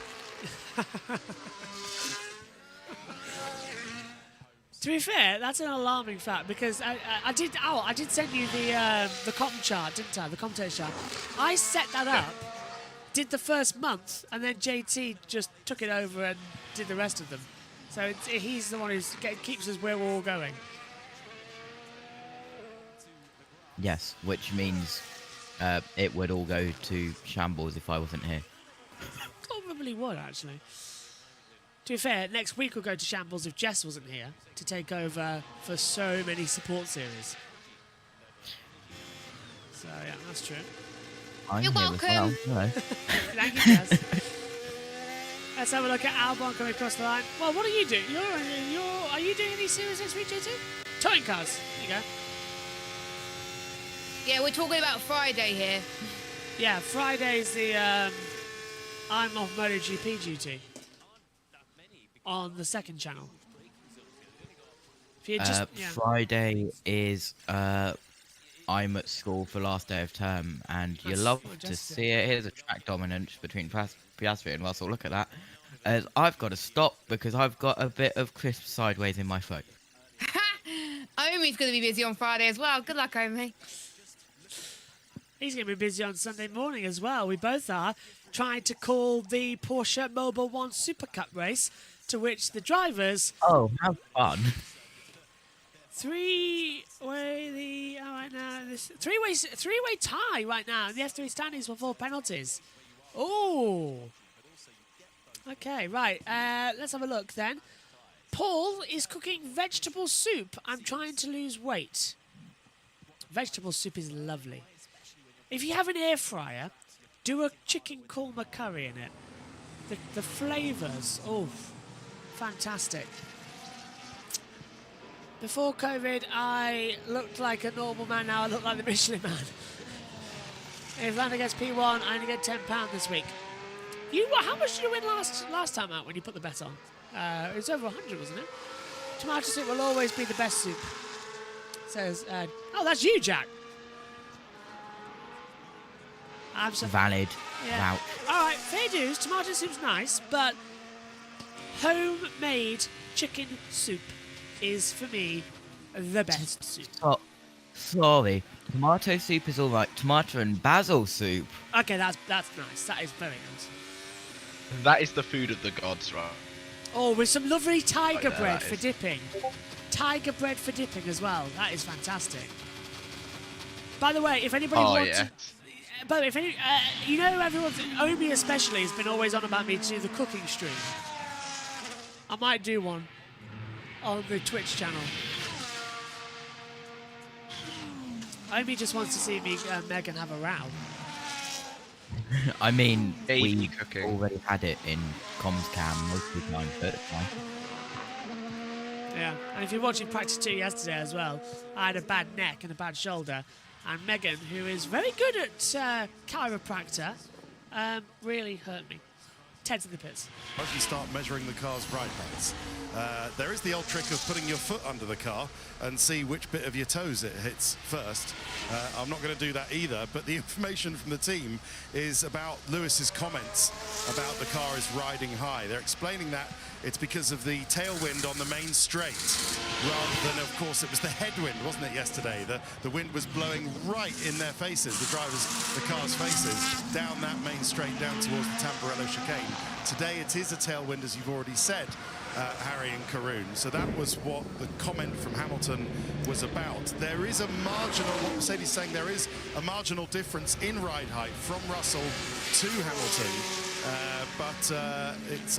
S1: To be fair, that's an alarming fact because I did send you the cotton chart, didn't I? The commentator chart. I set that up, did the first month, and then JT just took it over and did the rest of them. So he's the one who keeps us where we're all going.
S4: Yes, which means it would all go to shambles if I wasn't here.
S1: Probably would, actually. To be fair, next week we'll go to shambles if Jess wasn't here to take over for so many support series. So, yeah, that's true.
S4: I'm
S3: You're
S4: here
S3: welcome.
S4: as well. Hello.
S1: Thank you, Jess. Let's have a look at Albon coming across the line. Well, what are you doing? Are you doing any series next week, JT? Towing cars. There you go.
S3: Yeah, we're talking about Friday here.
S1: Yeah, Friday's the I'm off MotoGP duty on the second channel. If you just,
S4: Friday is I'm at school for last day of term, and you love to see it. Here's a track dominance between Piastri and Russell. Look at that. As I've got to stop because I've got a bit of crisp sideways in my throat.
S3: Omi's going to be busy on Friday as well. Good luck, Omi.
S1: He's going to be busy on Sunday morning as well. We both are trying to call the Porsche Mobil 1 Super Cup race, to which the drivers...
S4: Oh, how fun.
S1: Three-way tie right now in the F3 standings for 4 penalties. Oh. Okay, right. Let's have a look then. Paul is cooking vegetable soup. I'm trying to lose weight. Vegetable soup is lovely. If you have an air fryer, do a chicken korma curry in it. The flavours, oh, fantastic. Before COVID, I looked like a normal man. Now I look like the Michelin man. If Lando gets P1, I only get £10 this week. How much did you win last time out when you put the bet on? It was over 100, wasn't it? Tomato soup will always be the best soup. Says, oh, that's you, Jack.
S4: Valid.
S1: Yeah. All right, fair dues. Tomato soup's nice, but homemade chicken soup is, for me, the best soup.
S4: Oh, sorry. Tomato soup is all right. Tomato and basil soup.
S1: Okay, that's nice. That is very nice.
S2: That is the food of the gods, right?
S1: Oh, with some lovely tiger bread for dipping. Tiger bread for dipping as well. That is fantastic. By the way, if anybody wants...
S2: Yeah.
S1: By the way, you know, Omi especially has been always on about me to do the cooking stream. I might do one on the Twitch channel. Omi just wants to see me and Megan have a row.
S4: I mean,
S2: Baby
S4: we
S2: cooking.
S4: already had it in comms cam most of the time, but it's fine.
S1: Yeah, and if you're watching practice 2 yesterday as well, I had a bad neck and a bad shoulder, and Megan, who is very good at chiropractor, really hurt me. Ted to the pits.
S11: As you start measuring the car's ride heights, there is the old trick of putting your foot under the car and see which bit of your toes it hits first. I'm not going to do that either, but the information from the team is about Lewis's comments about the car is riding high. They're explaining that it's because of the tailwind on the main straight, rather than, of course, it was the headwind, wasn't it, yesterday? The wind was blowing right in their faces, the car's faces, down that main straight, down towards the Tamburello chicane. Today it is a tailwind, as you've already said, Harry and Karoon. So that was what the comment from Hamilton was about. There is a marginal, what Mercedes is saying, there is a marginal difference in ride height from Russell to Hamilton.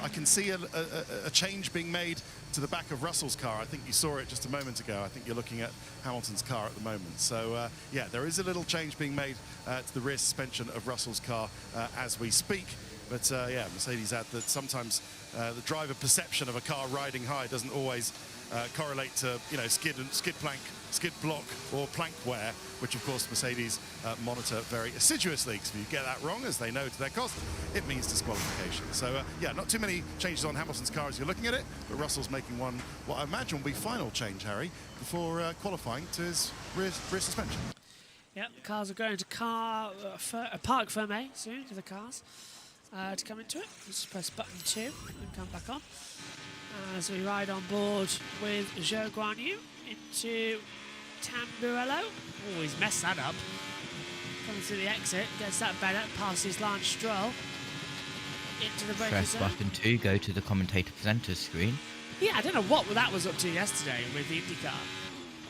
S11: I can see a change being made to the back of Russell's car. I think you saw it just a moment ago. I think you're looking at Hamilton's car at the moment. So, yeah, there is a little change being made to the rear suspension of Russell's car as we speak. But, yeah, Mercedes add that sometimes the driver perception of a car riding high doesn't always correlate to, you know, skid plank, skid block or plank wear, which of course Mercedes monitor very assiduously, because if you get that wrong, as they know to their cost, it means disqualification. So yeah, not too many changes on Hamilton's car as you're looking at it, but Russell's making one, what I imagine will be final change, Harry, before qualifying to his rear suspension.
S1: Yep, the cars are going to parc fermé soon to the cars to come into it. Just press button 2 and come back on. As we ride on board with Zhou Guanyu into Tamburello. Oh, he's messed that up. Coming through the exit, gets that better, passes Lance Stroll into the breaker
S4: Press
S1: zone.
S4: button 2, go to the commentator presenter screen.
S1: Yeah, I don't know what that was up to yesterday with the IndyCar.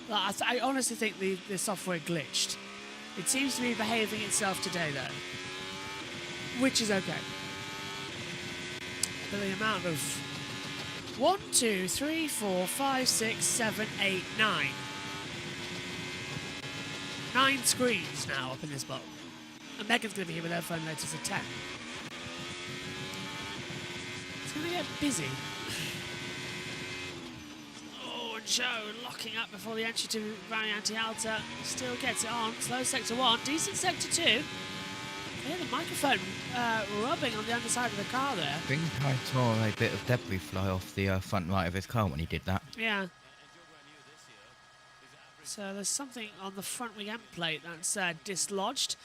S1: Like, I honestly think the software glitched. It seems to be behaving itself today, though, which is okay. But the amount of 1, 2, 3, 4, 5, 6, 7, 8, 9. 9 screens now up in this box. And Megan's going to be here with her phone later to 10. It's going to get busy. Oh, and Joe locking up before the entry to Variante Alta. Still gets it on. Slow sector 1, decent sector 2. Yeah, the microphone rubbing on the underside of the car there.
S4: I think I saw a bit of debris fly off the front right of his car when he did that.
S1: Yeah. So there's something on the front wing end plate that's dislodged.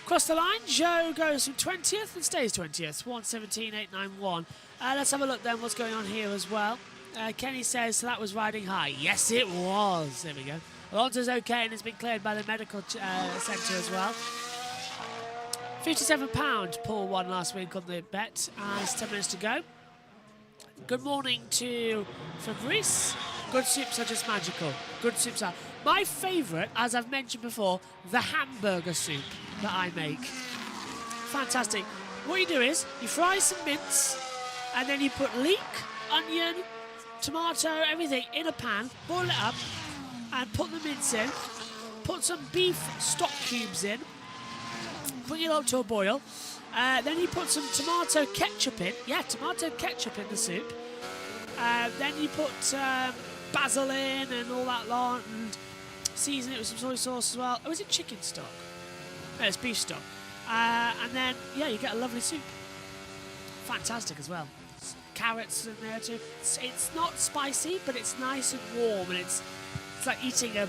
S1: Across the line, Joe goes from 20th and stays 20th. 1:17.891. Let's have a look then what's going on here as well. Kenny says, so that was riding high. Yes, it was. There we go. Alonso's okay and has been cleared by the medical centre as well. £57 Paul won last week on the bet as 10 minutes to go. Good morning to Fabrice. Good soups are just magical. Good soups are. My favourite, as I've mentioned before, the hamburger soup that I make. Fantastic. What you do is you fry some mince and then you put leek, onion, tomato, everything in a pan, boil it up and put the mince in. Put some beef stock cubes in. Bring it up to a boil. Then you put some tomato ketchup in. Yeah, tomato ketchup in the soup. Then you put basil in and all that lot, and season it with some soy sauce as well. Oh, is it chicken stock? No, it's beef stock. And then, yeah, you get a lovely soup. Fantastic as well. Carrots in there too. It's not spicy, but it's nice and warm, and it's like eating a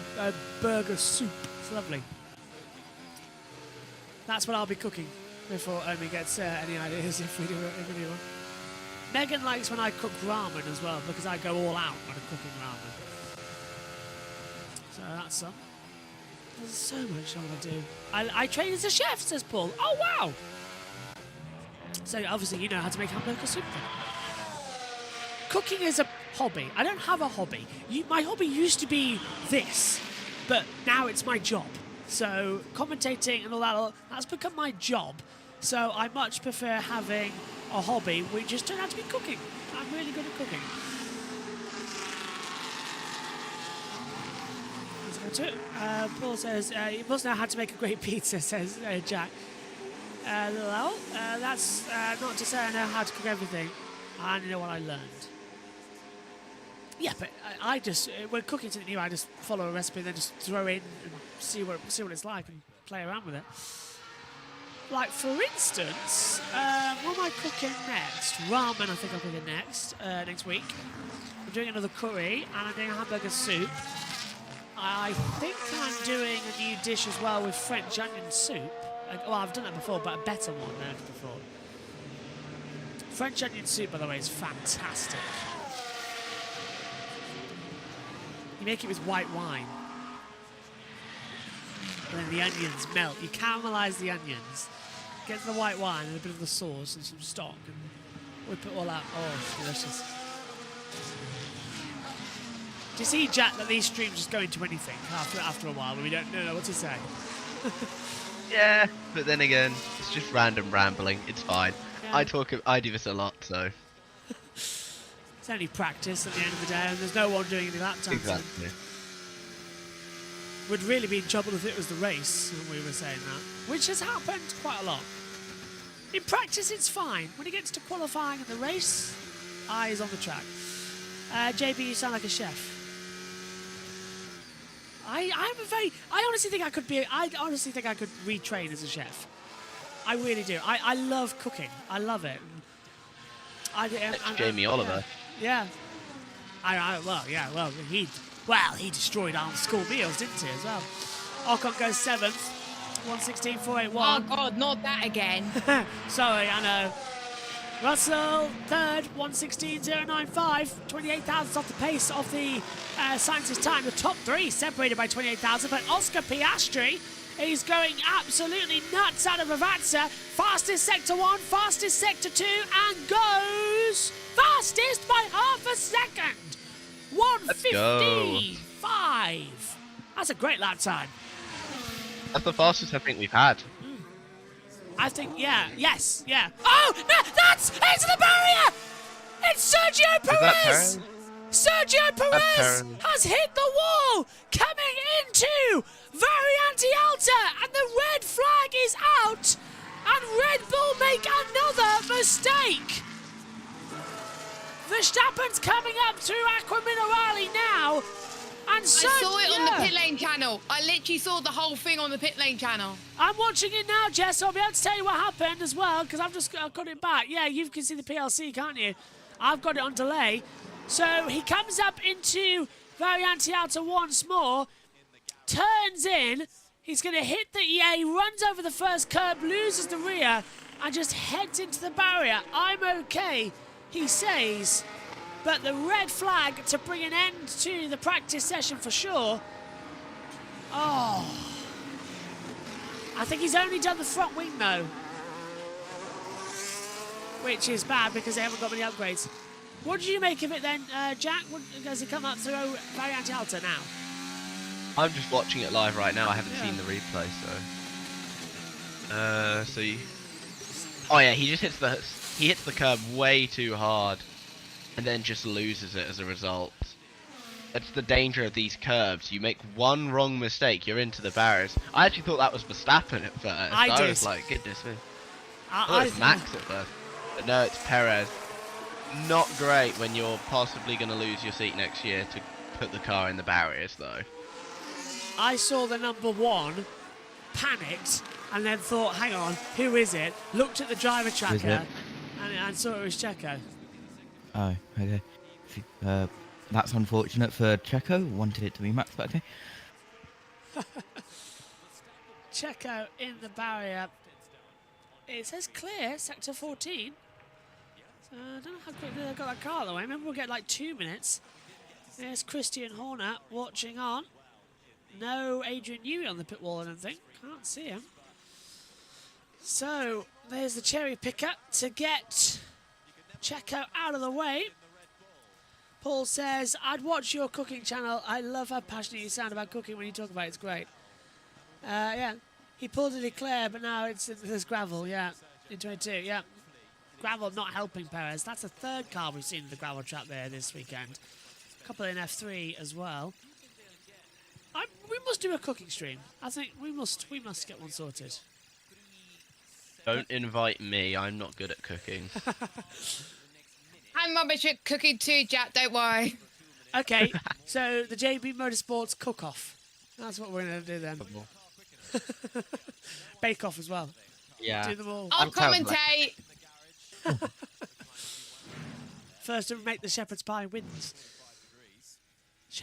S1: burger soup. It's lovely. That's what I'll be cooking before Omi gets any ideas if we do one. Megan likes when I cook ramen as well, because I go all out when I'm cooking ramen. So that's some. There's so much I want to do. I train as a chef, says Paul. Oh, wow! So obviously you know how to make hamburger soup then. Cooking is a hobby. I don't have a hobby. My hobby used to be this, but now it's my job. So commentating and all that, that's become my job. So I much prefer having a hobby. We just turned out to be cooking. I'm really good at cooking. There's Paul says, you must know how to make a great pizza, says Jack. Well, that's not to say I know how to cook everything. I only know what I learned. Yeah, but I just, when cooking something new, I just follow a recipe and then just throw in and see what it's like and play around with it. Like, for instance, what am I cooking next? Ramen, I think I'm cooking next week. I'm doing another curry, and I'm doing a hamburger soup. I think I'm doing a new dish as well with French onion soup. Well, I've done that before, but a better one than before. French onion soup, by the way, is fantastic. You make it with white wine. And then the onions melt. You caramelise the onions. Get the white wine and a bit of the sauce and some stock. And whip it all out. Oh, it's delicious. Do you see, Jack, that these streams just go into anything after a while, but we don't know what to say?
S2: Yeah, but then again, it's just random rambling. It's fine. Yeah. I do this a lot, so.
S1: It's only practice at the end of the day, and there's no one doing any lap times.
S2: Exactly.
S1: We'd really be in trouble if it was the race, when we were saying that, which has happened quite a lot. In practice, it's fine. When it gets to qualifying in the race, eyes on the track. JB, you sound like a chef. I honestly think I could retrain as a chef. I really do. I love cooking. I love it.
S2: Jamie Oliver.
S1: Yeah. He destroyed Arm's school meals, didn't he, as well? Ocon goes 7th. 1:16.481.
S3: Oh, God, not that again.
S1: Sorry, I know. Russell, 3rd, 1:16.095. 28 thousandths off the pace of the Sainz's time. The top 3 separated by 28 thousand, but Oscar Piastri is going absolutely nuts out of Ravazza. Fastest sector 1, fastest sector 2, and goes fastest by half a second. 1:15.5. That's a great lap time.
S2: That's the fastest I think we've had.
S1: I think, yeah. Oh, no, that's into the barrier! It's Sergio Perez! Sergio Perez has hit the wall, coming into Variante Alta, and the red flag is out, and Red Bull make another mistake. Verstappen's coming up through Aqua Minerale now, and
S3: I saw it on the pit lane channel. I literally saw the whole thing on the pit lane channel.
S1: I'm watching it now, Jess, so I'll be able to tell you what happened as well, because I've got it back. Yeah, you can see the PLC, can't you? I've got it on delay. So he comes up into Variante Alta once more, turns in, he's going to hit the EA, runs over the first curb, loses the rear, and just heads into the barrier. I'm okay, he says. But the red flag to bring an end to the practice session for sure. Oh. I think he's only done the front wing though. Which is bad because they haven't got many upgrades. What did you make of it then, Jack? Does he come up through Variante Alta now?
S2: I'm just watching it live right now. I haven't seen the replay, so. Oh yeah, he just hits the curb way too hard. And then just loses it as a result. That's the danger of these curbs. You make one wrong mistake, you're into the barriers. I actually thought that was Verstappen at first. I was like, goodness me. I thought it was Max at first. But no, it's Perez. Not great when you're possibly going to lose your seat next year to put the car in the barriers, though.
S1: I saw the number 1, panicked, and then thought, hang on, who is it? Looked at the driver tracker, and saw it was Checo.
S4: Oh, okay. That's unfortunate for Checo. Wanted it to be Max, but okay.
S1: Checo in the barrier. It says clear, sector 14. So I don't know how quickly they've got that car away. Maybe we'll get like 2 minutes. There's Christian Horner watching on. No Adrian Newey on the pit wall, I don't think. Can't see him. So there's the cherry picker to get Checo out of the way. Paul says, I'd watch your cooking channel. I love how passionate you sound about cooking when you talk about it. It's great. Yeah, he pulled a Leclerc, but now there's gravel, yeah, in 22, yeah. Gravel not helping Perez. That's the 3rd car we've seen in the gravel trap there this weekend. A couple in F3 as well. We must do a cooking stream. I think we must get one sorted.
S2: Don't invite me. I'm not good at cooking.
S3: I'm rubbish at cooking too, Jack. Don't worry.
S1: Okay, so the JB Motorsports cook-off. That's what we're going to do then. Bake-off as well.
S4: Yeah.
S1: Do them all.
S3: I'll commentate.
S1: First to make the shepherd's pie wins.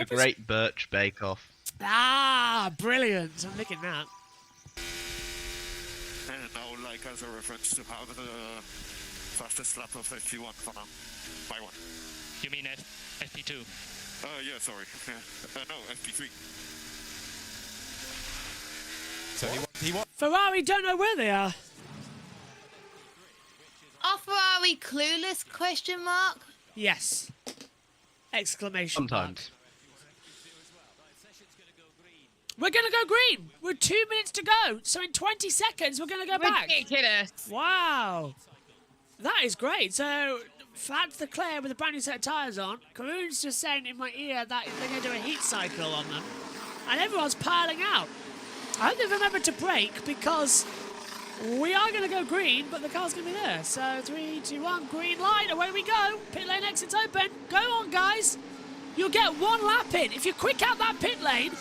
S2: A great birch bake-off.
S1: Ah, brilliant. I'm licking that.
S8: And now, like as a reference to have the fastest lap of FP1 for now. By one.
S9: You mean FP2?
S8: Yeah, sorry. No, FP3.
S12: So he won.
S1: Ferrari don't know where they are.
S3: Are Ferrari clueless? Question mark.
S1: Yes. Exclamation mark.
S2: Sometimes.
S1: We're going to go green. We're 2 minutes to go. So in 20 seconds, we're going to go back.
S3: Ridiculous.
S1: Wow. That is great. So that's Leclerc with a brand new set of tyres on. Karoon's just saying in my ear that they're going to do a heat cycle on them. And everyone's piling out. I hope they've remembered to brake because we are going to go green, but the car's going to be there. So 3, 2, 1, green light. Away we go. Pit lane exit's open. Go on, guys. You'll get one lap in. If you quick out that pit lane,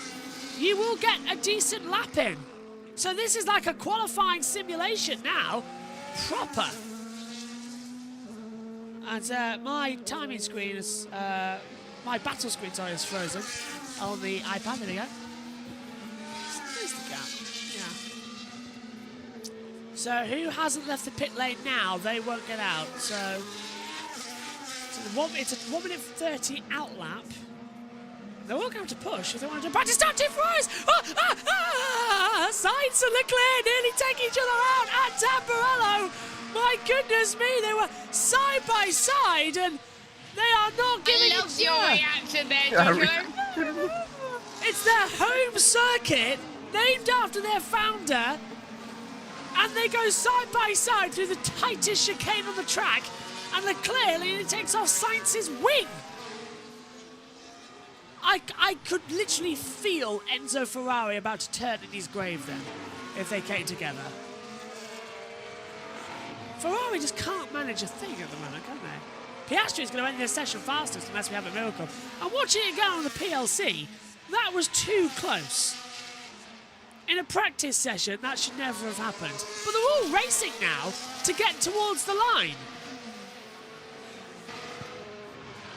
S1: you will get a decent lap in. So this is like a qualifying simulation now. Proper. And my timing screen is, my battle screen, sorry, is frozen on the iPad. There we go. There's the gap. Yeah. So who hasn't left the pit lane now? They won't get out. So it's a 1 minute 30 out lap. They're all going to push if they want to do practice. Start two Ferraris! Sainz and Leclerc nearly take each other out at Tamburello. My goodness me, they were side by side and they are not giving
S3: I love
S1: each
S3: your
S1: other.
S3: reaction there, Jojo.
S1: It's their home circuit, named after their founder, and they go side by side through the tightest chicane on the track, and Leclerc nearly takes off Sainz's wing. I could literally feel Enzo Ferrari about to turn in his grave then, if they came together. Ferrari just can't manage a thing at the moment, can they? Piastri is going to end this session fastest unless we have a miracle. And watching it go on the PLC, that was too close. In a practice session, that should never have happened. But they're all racing now to get towards the line.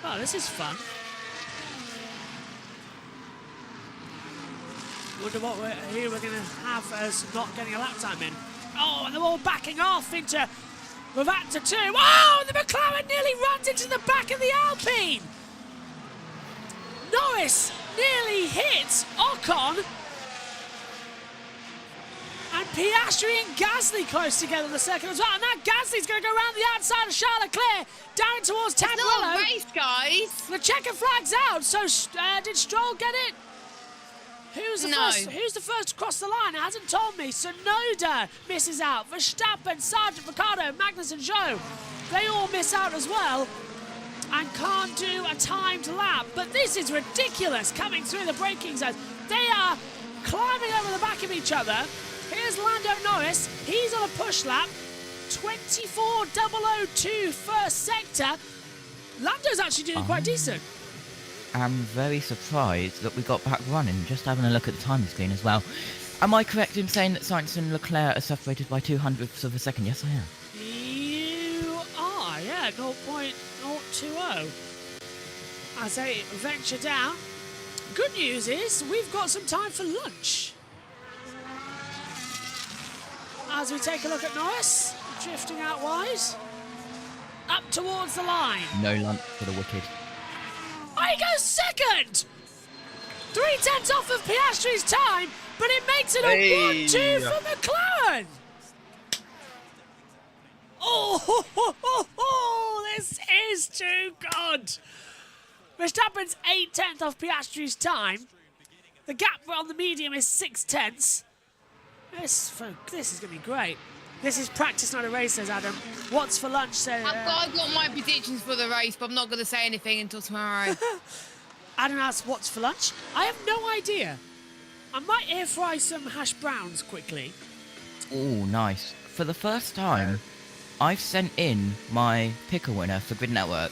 S1: Oh, this is fun. Wonder what we're going to have as not getting a lap time in. Oh, and they're all backing off into Ravata 2. Oh, the McLaren nearly runs into the back of the Alpine. Norris nearly hits Ocon. And Piastri and Gasly close together in the second as well. And now Gasly's going to go around the outside of Charles Leclerc down towards Tamburello.
S3: It's not a race, guys.
S1: The checker flag's out. So did Stroll get it? Who's the first to cross the line? It hasn't told me. Sonoda misses out. Verstappen, Sargent, Ricciardo, Magnus and Zhou. They all miss out as well and can't do a timed lap. But this is ridiculous coming through the braking zones. They are climbing over the back of each other. Here's Lando Norris. He's on a push lap. 24.002 first sector. Lando's actually doing quite decent.
S4: I'm very surprised that we got back running, just having a look at the timing screen as well. Am I correct in saying that Sainz and Leclerc are separated by 0.02 of a second? Yes, I am.
S1: You are, yeah, 0.020. As they venture down. Good news is we've got some time for lunch. As we take a look at Norris, drifting out wide. Up towards the line.
S4: No lunch for the wicked.
S1: Oh, he goes second! 0.3 off of Piastri's time, but it makes it a 1-2 for McLaren! Oh, this is too good! Verstappen's 0.8 off Piastri's time. The gap on the medium is 0.6. This is going to be great. This is practice, not a race, says Adam. What's for lunch, says...
S3: I've got my predictions for the race, but I'm not going to say anything until tomorrow.
S1: Adam asks, what's for lunch? I have no idea. I might air fry some hash browns quickly.
S4: Oh, nice. For the first time, I've sent in my picker winner for Grid Network,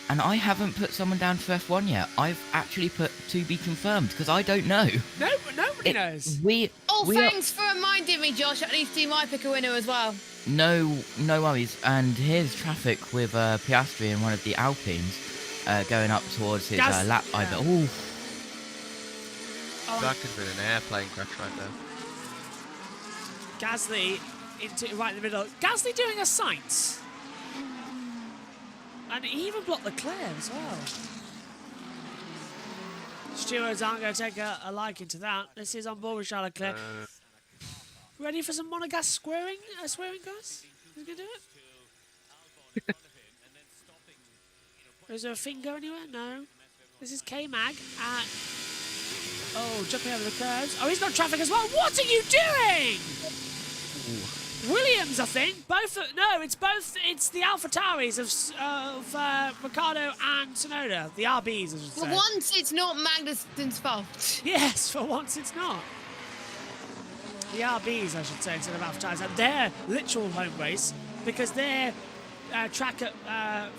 S4: and I haven't put someone down for F1 yet. I've actually put to be confirmed because I don't know.
S1: No, nobody knows.
S3: Thanks for reminding me, Josh. I need to do my pick a winner as well.
S4: No worries. And here's traffic with Piastri in one of the Alpines going up towards his lap. Ooh.
S2: That could have been an airplane crash right there.
S1: Gasly right in the middle. Gasly doing a sight. And he even blocked Leclerc as well. Stewards aren't going to take a liking to that. This is on board with Charles Leclerc. Ready for some monogas swearing, guys? Who's going to do it? Is there a finger anywhere? No. This is K-Mag at... Oh, jumping over the curves. Oh, he's got traffic as well. What are you doing? Ooh. Williams, I think. It's the AlphaTauris of Ricciardo and Tsunoda. The RBs, I should say.
S3: For once, it's not Magnussen's fault.
S1: Yes, for once it's not. The RBs, I should say, instead of AlphaTauris. And their literal home race, because their track at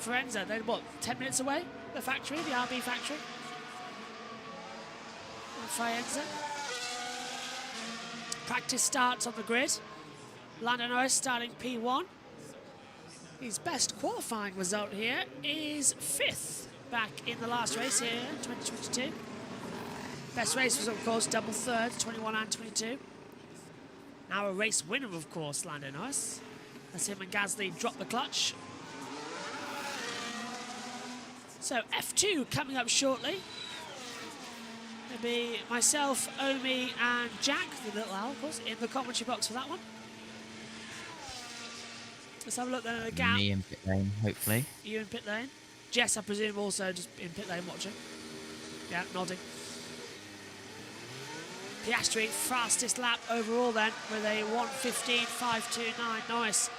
S1: Faenza, they're, 10 minutes away? The factory, the RB factory? Faenza. Practice starts on the grid. Lando Norris starting P1. His best qualifying result here is 5th back in the last race here in 2022. Best race was, of course, double third, 21 and 22. Now a race winner, of course, Lando Norris. As him and Gasly drop the clutch. So F2 coming up shortly. It'll be myself, Omi, and Jack, the little owl, of course, in the commentary box for that one. Let's have a look then at the gap.
S4: Me in pit lane, hopefully.
S1: You in pit lane. Jess, I presume, also just in pit lane watching. Yeah, nodding. Piastri, fastest lap overall then, with a 1:15.529. Norris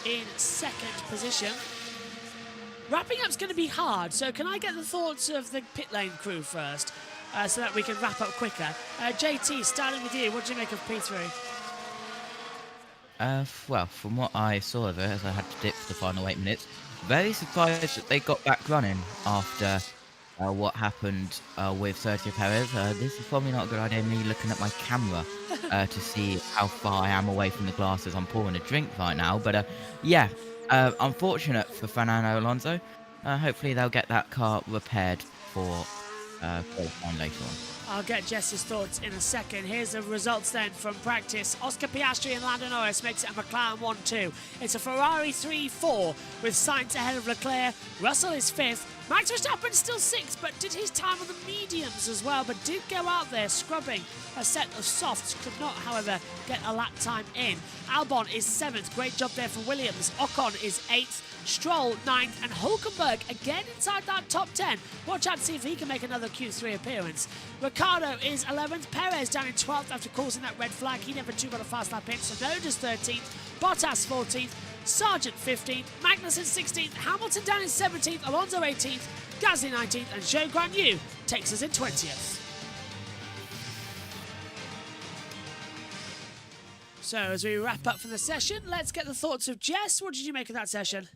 S1: in second position. Wrapping up's going to be hard, so can I get the thoughts of the pit lane crew first, so that we can wrap up quicker? JT, starting with you, what do you make of P3?
S4: Well, from what I saw of it, as I had to dip for the final 8 minutes, very surprised that they got back running after what happened with Sergio Perez. This is probably not a good idea, me looking at my camera to see how far I am away from the glasses. I'm pouring a drink right now, but yeah, unfortunate for Fernando Alonso. Hopefully they'll get that car repaired for qualifying later on.
S1: I'll get Jess's thoughts in a second. Here's the results then from practice. Oscar Piastri and Lando Norris makes it a McLaren 1-2. It's a Ferrari 3-4 with Sainz ahead of Leclerc. Russell is 5th. Max Verstappen still 6th, but did his time on the mediums as well, but did go out there scrubbing a set of softs. Could not, however, get a lap time in. Albon is 7th. Great job there for Williams. Ocon is 8th. Stroll 9th, and Hulkenberg again inside that top 10. Watch out to see if he can make another Q3 appearance. Ricciardo is 11th. Perez down in 12th after causing that red flag. He never got a fast lap in. Tsunoda's 13th. Bottas 14th. Sargent 15th. Magnussen 16th. Hamilton down in 17th. Alonso 18th. Gasly 19th. And Zhou Guanyu takes us in 20th. So as we wrap up for the session, let's get the thoughts of Jess. What did you make of that session?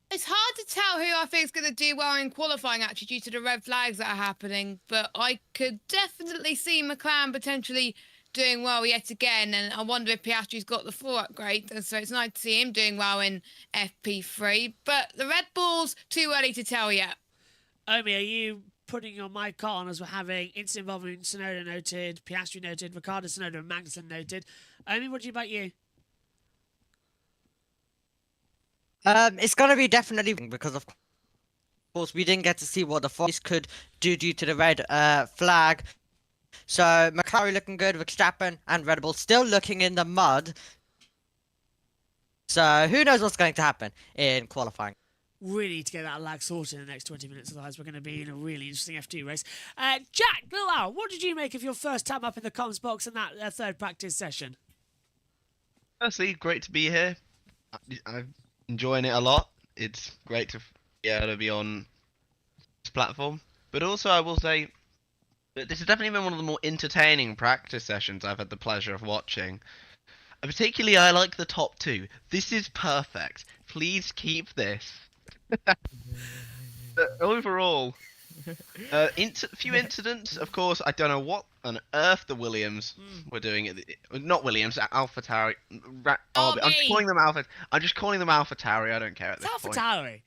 S3: It's hard to tell who I think is going to do well in qualifying, actually, due to the red flags that are happening. But I could definitely see McLaren potentially doing well yet again. And I wonder if Piastri's got the 4 upgrade. And so it's nice to see him doing well in FP3. But the Red Bull's too early to tell yet.
S1: Omi, are you putting your mic on as we're having incident involving Tsunoda noted, Piastri noted, Ricciardo, Tsunoda, and Magnussen noted? Omi, what about you?
S13: It's going to be definitely because, of course, we didn't get to see what the Force could do due to the red flag. So, McLaren looking good, Verstappen and Red Bull still looking in the mud. So, who knows what's going to happen in qualifying.
S1: Really need to get that lag sorted in the next 20 minutes, otherwise we're going to be in a really interesting F2 race. Jack, Little Owl, what did you make of your first time up in the comms box in that third practice session?
S2: Firstly, great to be here. I'm enjoying it a lot. It's great to be able to be on this platform. But also, I will say, But this has definitely been one of the more entertaining practice sessions I've had the pleasure of watching. Particularly, I like the top two. This is perfect. Please keep this. Overall, few incidents. Of course, I don't know what on earth the Williams were doing. Not Williams, AlphaTauri. I'm just calling them Alpha. I'm just calling them AlphaTauri. I don't care at this point.
S1: AlphaTauri.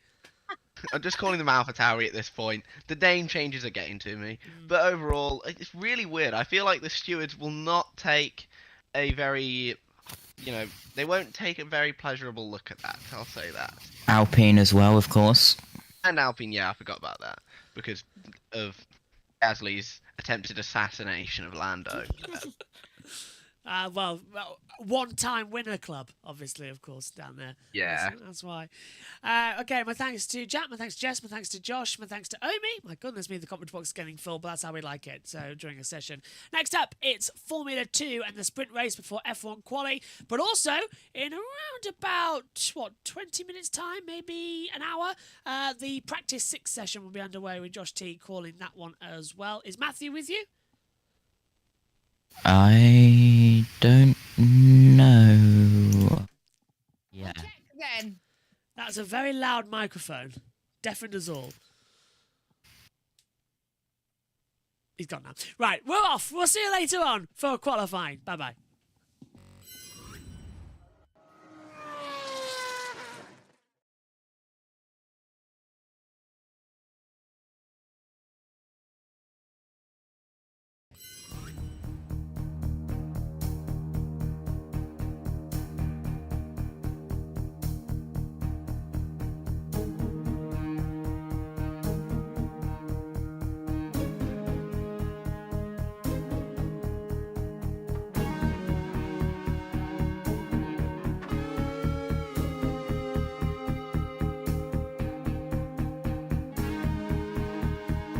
S2: I'm just calling them AlphaTauri at this point. The name changes are getting to me. But overall, it's really weird. I feel like the stewards will not take a very, they won't take a very pleasurable look at that. I'll say that.
S4: Alpine as well, of course.
S2: And Alpine, yeah, I forgot about that because of Gasly's attempted assassination of Lando.
S1: Well, one-time winner club, obviously, of course, down there.
S2: Yeah.
S1: That's why. Okay, my thanks to Jack, my thanks to Jess, my thanks to Josh, my thanks to Omi. My goodness me, the commentary box is getting full, but that's how we like it, so during a session. Next up, it's Formula 2 and the sprint race before F1 quali, but also, in around about, 20 minutes' time, maybe an hour, the practice 6 session will be underway with Josh T calling that one as well. Is Matthew with you?
S4: I don't know. Yeah.
S3: Then.
S1: That's a very loud microphone. Deafened us all. He's gone now. Right, we're off. We'll see you later on for qualifying. Bye-bye.